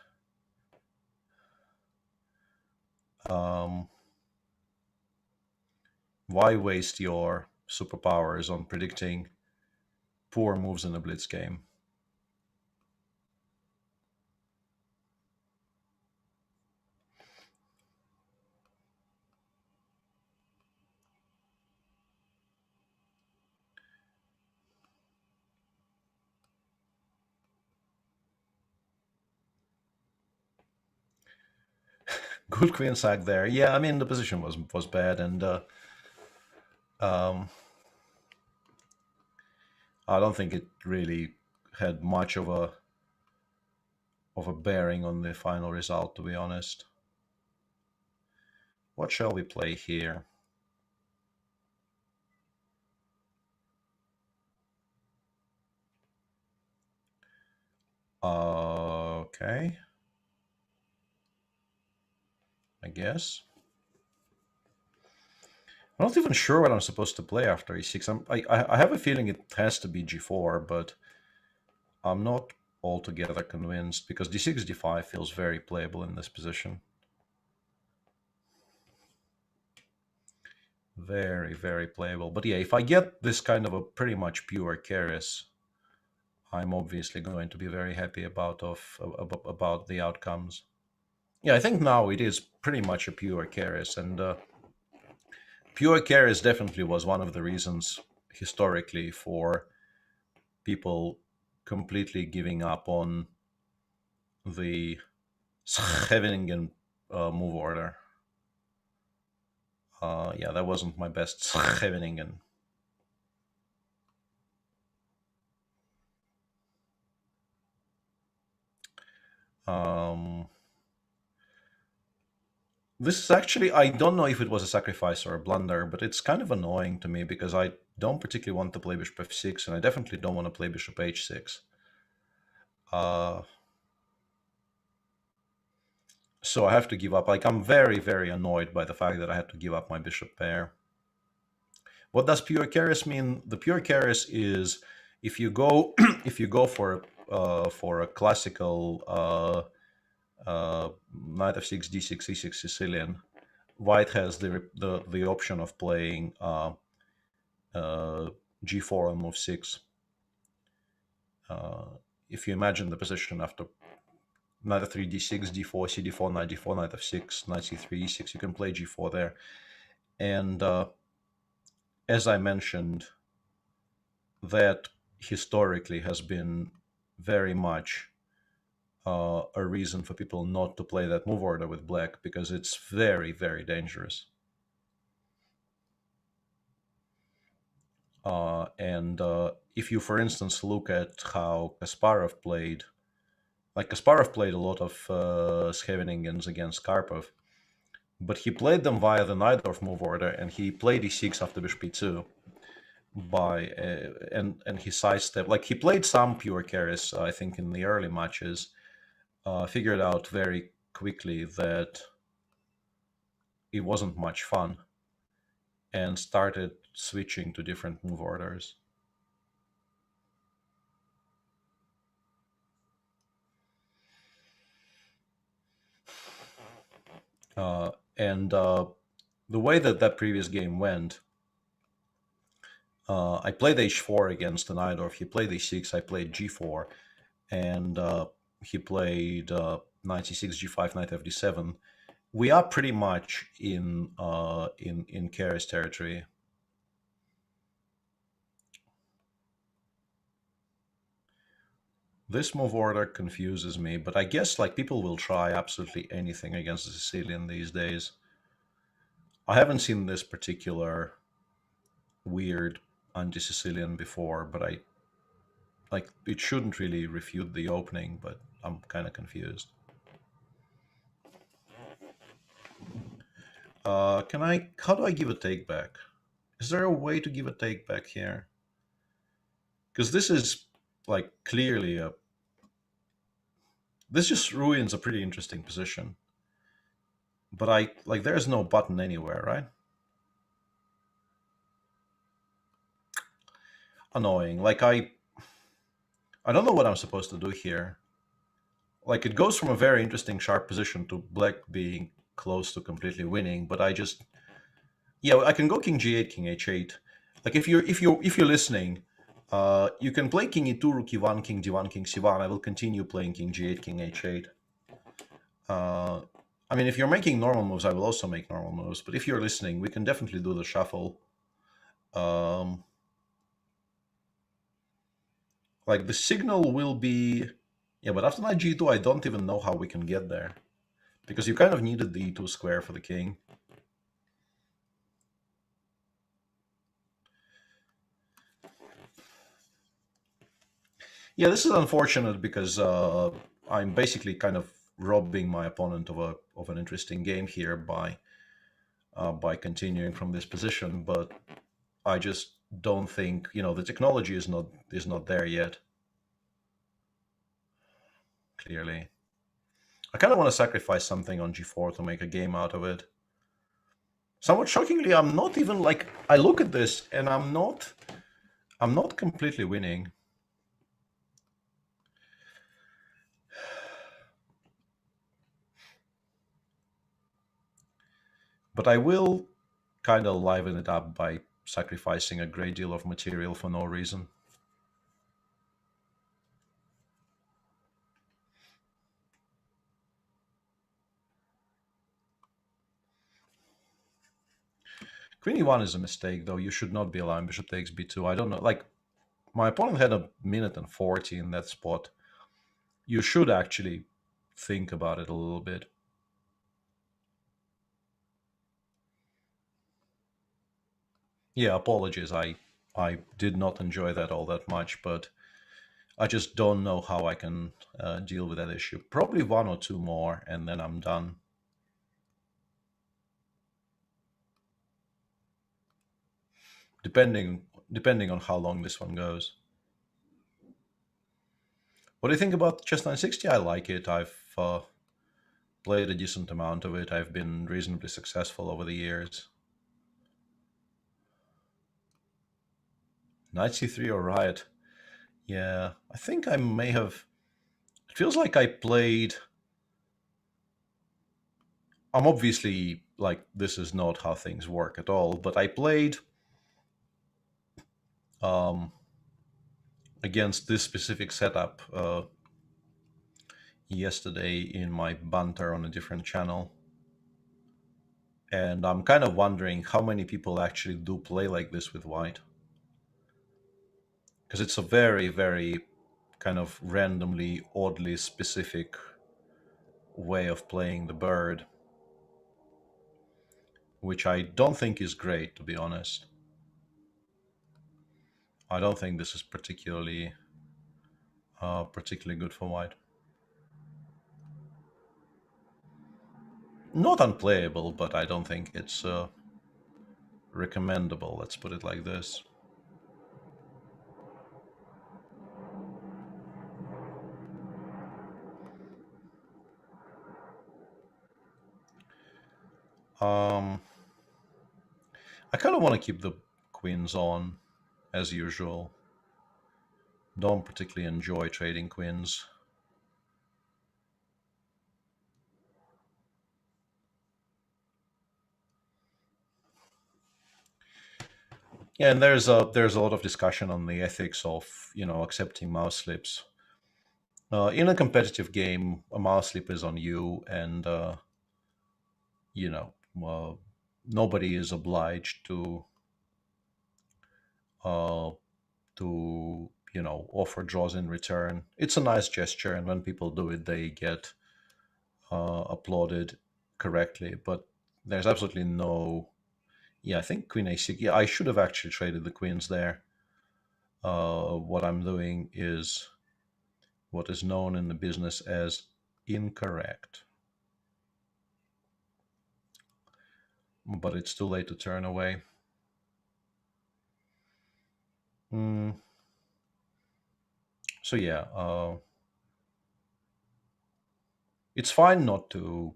Why waste your superpowers on predicting poor moves in a blitz game? Good queen sack there. Yeah, I mean, the position was bad, and I don't think it really had much of a bearing on the final result, to be honest. What shall we play here? Okay. I guess. I'm not even sure what I'm supposed to play after e6. I have a feeling it has to be g4, but I'm not altogether convinced, because d6, d5 feels very playable in this position. Very, very playable. But yeah, if I get this kind of a pretty much pure Keres, I'm obviously going to be very happy about the outcomes. Yeah, I think now it is pretty much a pure Keres, and pure Keres definitely was one of the reasons historically for people completely giving up on the Scheveningen move order. Yeah, that wasn't my best Scheveningen. This is actually, I don't know if it was a sacrifice or a blunder, but it's kind of annoying to me, because I don't particularly want to play bishop f6, and I definitely don't want to play bishop h6. So I have to give up. Like, I'm very, very annoyed by the fact that I had to give up my bishop pair. What does pure Keres mean? The pure Keres is if you go for a classical knight f6, d6, e6 Sicilian, white has the option of playing g4 on move 6. If you imagine the position after knight f3, d6, d4, cd4, knight d4, knight f6, knight c3, e6, you can play g4 there. And as I mentioned, that historically has been very much a reason for people not to play that move order with black, because it's very, very dangerous. And if you, for instance, look at how Kasparov played, like Kasparov played a lot of Scheveningens against Karpov, but he played them via the Najdorf move order, and he played e6 after bishop e2 and he sidestepped. Like, he played some pure Keres, I think, in the early matches. Figured out very quickly that it wasn't much fun, and started switching to different move orders. And the way that previous game went, I played h4 against the Najdorf. He played h6. I played g4, and he played knight c6, g5, knight fd7. We are pretty much in Keres territory. This move order confuses me, but I guess, like, people will try absolutely anything against the Sicilian these days. I haven't seen this particular weird anti-Sicilian before, but I like it shouldn't really refute the opening, but I'm kind of confused. How do I give a take back? Is there a way to give a take back here? Because this is like clearly this just ruins a pretty interesting position. But there's no button anywhere, right? Annoying. I don't know what I'm supposed to do here. Like, it goes from a very interesting sharp position to black being close to completely winning, but I can go king g8, king h8. Like, if you're listening, you can play king e2, rook e1, king d1, king c1. I will continue playing king g8, king h8. I mean, if you're making normal moves, I will also make normal moves. But if you're listening, we can definitely do the shuffle. Like, the signal will be... Yeah, but after knight g2, I don't even know how we can get there. Because you kind of needed the e2 square for the king. Yeah, this is unfortunate because I'm basically kind of robbing my opponent of an interesting game here by continuing from this position, but I just don't think, the technology is not there yet. Clearly. I kind of want to sacrifice something on g4 to make a game out of it. Somewhat shockingly, I'm not even like... I look at this and I'm not completely winning. But I will kind of liven it up by sacrificing a great deal of material for no reason. Queen e1 is a mistake, though. You should not be allowing bishop takes b2. I don't know. Like, my opponent had a minute and 40 in that spot. You should actually think about it a little bit. Yeah, apologies. I did not enjoy that all that much, but I just don't know how I can deal with that issue. Probably one or two more, and then I'm done. Depending on how long this one goes. What do you think about chess 960? I like it. I've played a decent amount of it. I've been reasonably successful over the years. Knight c3 or riot? Yeah, I think I may have... It feels like I played... I'm obviously, like, this is not how things work at all, but I played against this specific setup yesterday in my banter on a different channel. And I'm kind of wondering how many people actually do play like this with white. Because it's a very, very kind of randomly, oddly specific way of playing the bird, which I don't think is great, to be honest. I don't think this is particularly good for white. Not unplayable, but I don't think it's recommendable. Let's put it like this. I kind of want to keep the queens on, as usual. Don't particularly enjoy trading queens. Yeah, and there's a lot of discussion on the ethics of, accepting mouse slips. In a competitive game, a mouse slip is on you, and nobody is obliged to offer draws in return. It's a nice gesture, and when people do it, they get applauded correctly. But there's absolutely no Yeah, I think queen a6. Yeah, I should have actually traded the queens there. What I'm doing is what is known in the business as incorrect. But it's too late to turn away. So yeah, it's fine not to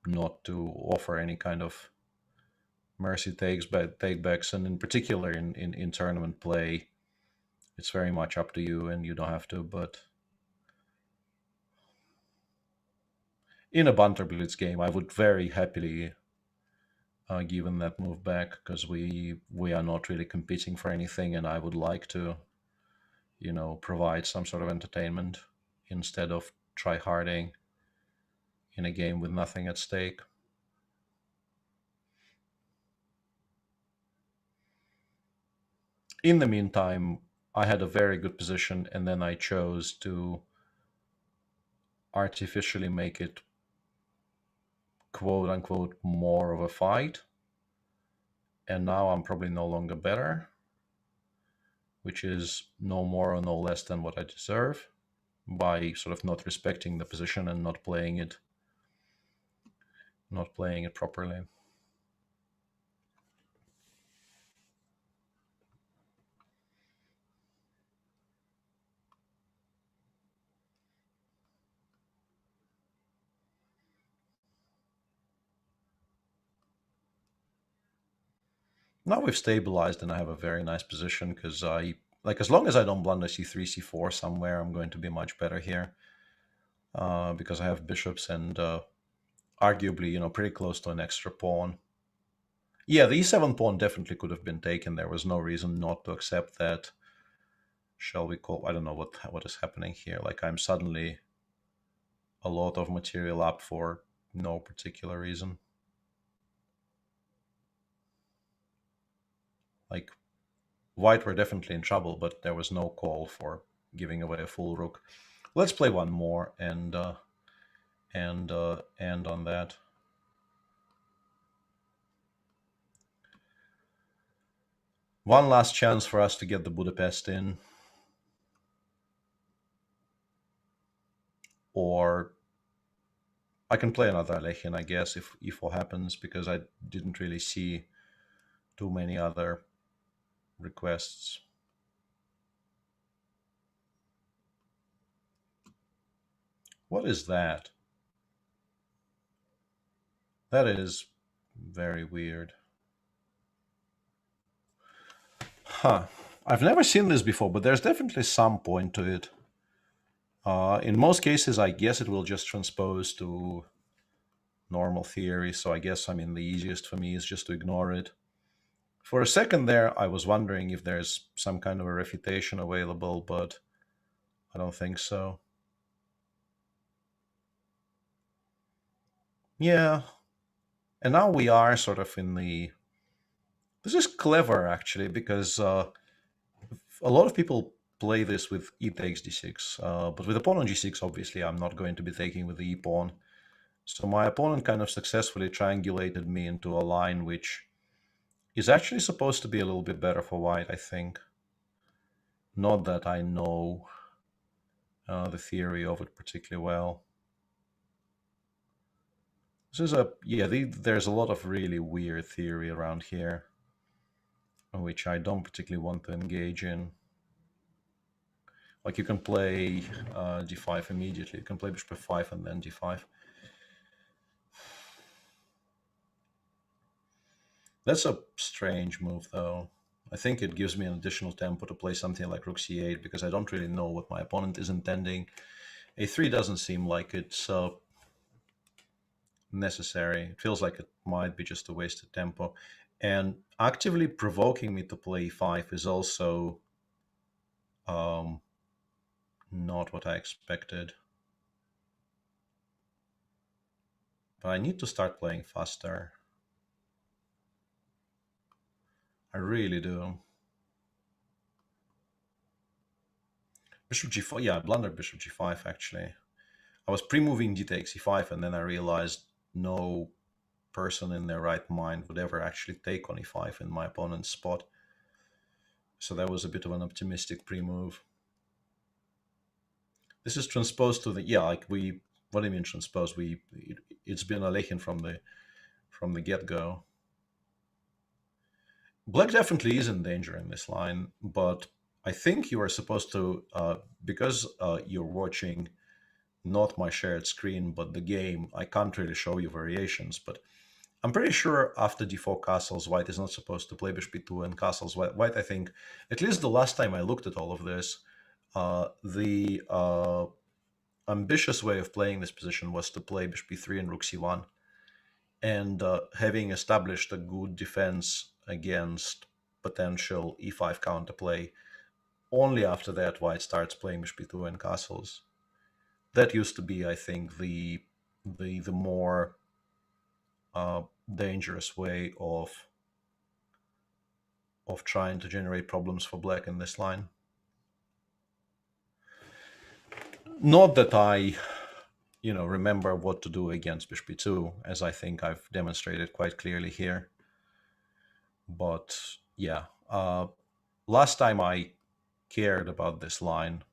offer any kind of mercy takebacks, and in particular in tournament play, it's very much up to you, and you don't have to. But in a Banter Blitz game, I would very happily given that move back, because we are not really competing for anything, and I would like to, provide some sort of entertainment instead of try-harding in a game with nothing at stake. In the meantime, I had a very good position, and then I chose to artificially make it quote-unquote more of a fight, and now I'm probably no longer better, which is no more or no less than what I deserve, by sort of not respecting the position and not playing it properly. Now we've stabilized, and I have a very nice position, because as long as I don't blunder c3, c4 somewhere, I'm going to be much better here, because I have bishops and arguably, pretty close to an extra pawn. Yeah, the e7 pawn definitely could have been taken. There was no reason not to accept that. Shall we call? I don't know what is happening here. Like, I'm suddenly a lot of material up for no particular reason. Like, white were definitely in trouble, but there was no call for giving away a full rook. Let's play one more and end on that. One last chance for us to get the Budapest in. Or I can play another Alekhine, I guess, if e4 happens, because I didn't really see too many other requests. What is that? That is very weird. Huh. I've never seen this before, but there's definitely some point to it. In most cases, I guess it will just transpose to normal theory, so I guess, the easiest for me is just to ignore it. For a second there, I was wondering if there's some kind of a refutation available, but I don't think so. Yeah. And now we are sort of in the... This is clever, actually, because a lot of people play this with e takes d6, but with a pawn on g6, obviously, I'm not going to be taking with the e-pawn. So my opponent kind of successfully triangulated me into a line which is actually supposed to be a little bit better for white, I think. Not that I know the theory of it particularly well. This is there's a lot of really weird theory around here, which I don't particularly want to engage in. Like, you can play d5 immediately. You can play bishop f5 and then d5. That's a strange move, though. I think it gives me an additional tempo to play something like rook c8, because I don't really know what my opponent is intending. a3 doesn't seem like it's necessary. It feels like it might be just a wasted tempo. And actively provoking me to play e5 is also not what I expected. But I need to start playing faster. I really do. Bishop g4, yeah, I blundered bishop g5, actually. I was pre-moving d takes e5, and then I realized, no, person in their right mind would ever actually take on e5 in my opponent's spot. So that was a bit of an optimistic pre-move. This is transposed to the, yeah, like what do you mean transposed? It's been Alekhine from the get-go. Black definitely is in danger in this line, but I think you are supposed to, because you're watching not my shared screen, but the game, I can't really show you variations, but I'm pretty sure after d4 castles, white is not supposed to play bishop b2 and castles. White, I think, at least the last time I looked at all of this, the ambitious way of playing this position was to play bishop b3 and rook c1. And having established a good defense against potential e5 counterplay, only after that white starts playing bishop b2 and castles. That used to be, I think, the more dangerous way of trying to generate problems for black in this line. Not that I, remember what to do against bishop b2, as I think I've demonstrated quite clearly here. But yeah, last time I cared about this line,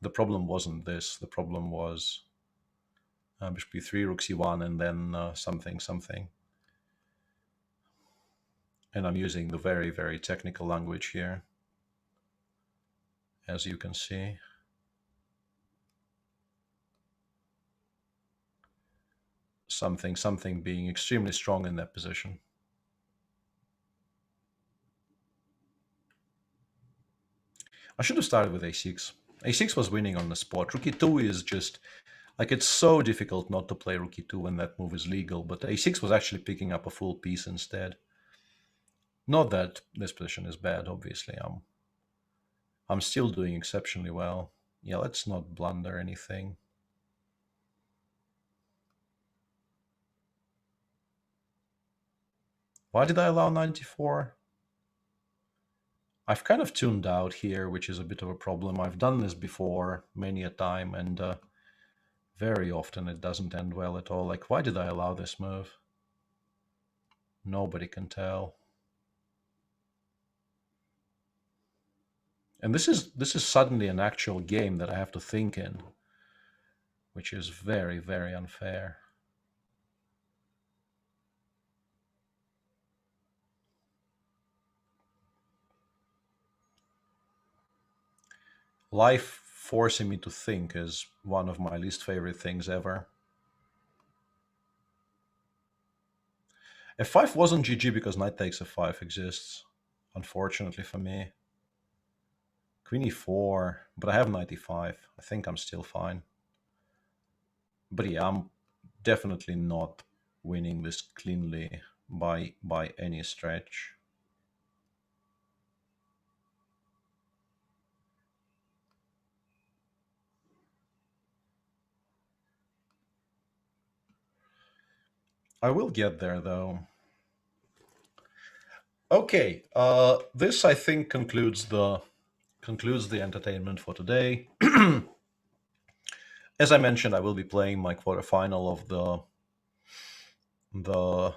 the problem wasn't this. The problem was bishop b3, rook c1, and then something. And I'm using the very, very technical language here, as you can see. Something being extremely strong in that position. I should have started with a6. a6 was winning on the spot. Rook e2 is just, like, it's so difficult not to play rook e2 when that move is legal, but a6 was actually picking up a full piece instead. Not that this position is bad, obviously. I'm still doing exceptionally well. Yeah, let's not blunder anything. Why did I allow 94? I've kind of tuned out here, which is a bit of a problem. I've done this before many a time, and very often it doesn't end well at all. Like, why did I allow this move? Nobody can tell. And this is suddenly an actual game that I have to think in, which is very, very unfair. Life forcing me to think is one of my least favorite things ever. f5 wasn't GG because knight takes f5 exists, unfortunately for me. Queen e4, but I have knight e5. I think I'm still fine. But yeah, I'm definitely not winning this cleanly by any stretch. I will get there, though. Okay, this I think concludes the entertainment for today. As I mentioned, I will be playing my quarterfinal of the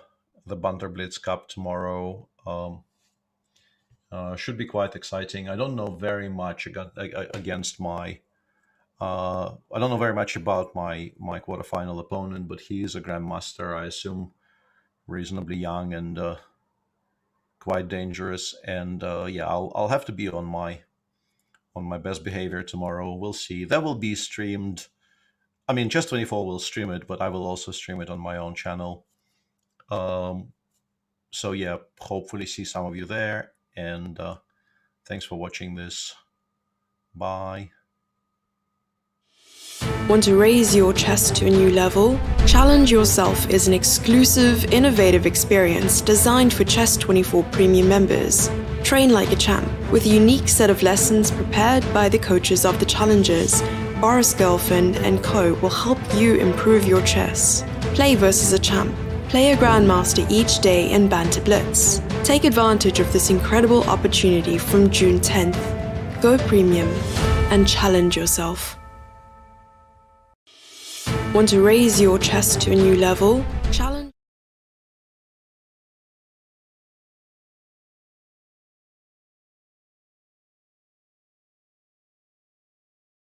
Banter Blitz Cup tomorrow. Should be quite exciting. I don't know very much against my. I don't know very much about my quarterfinal opponent, but he is a grandmaster. I assume reasonably young and quite dangerous. And yeah, I'll have to be on my best behavior tomorrow. We'll see. That will be streamed. I mean, Chess24 will stream it, but I will also stream it on my own channel. So yeah, hopefully see some of you there. And thanks for watching this. Bye. Want to raise your chess to a new level? Challenge Yourself is an exclusive, innovative experience designed for Chess24 Premium members. Train like a champ with a unique set of lessons prepared by the coaches of the challengers. Boris Girlfriend and Co. will help you improve your chess. Play versus a champ. Play a grandmaster each day in Banter Blitz. Take advantage of this incredible opportunity from June 10th. Go premium and challenge yourself. Want to raise your chess to a new level? Challenge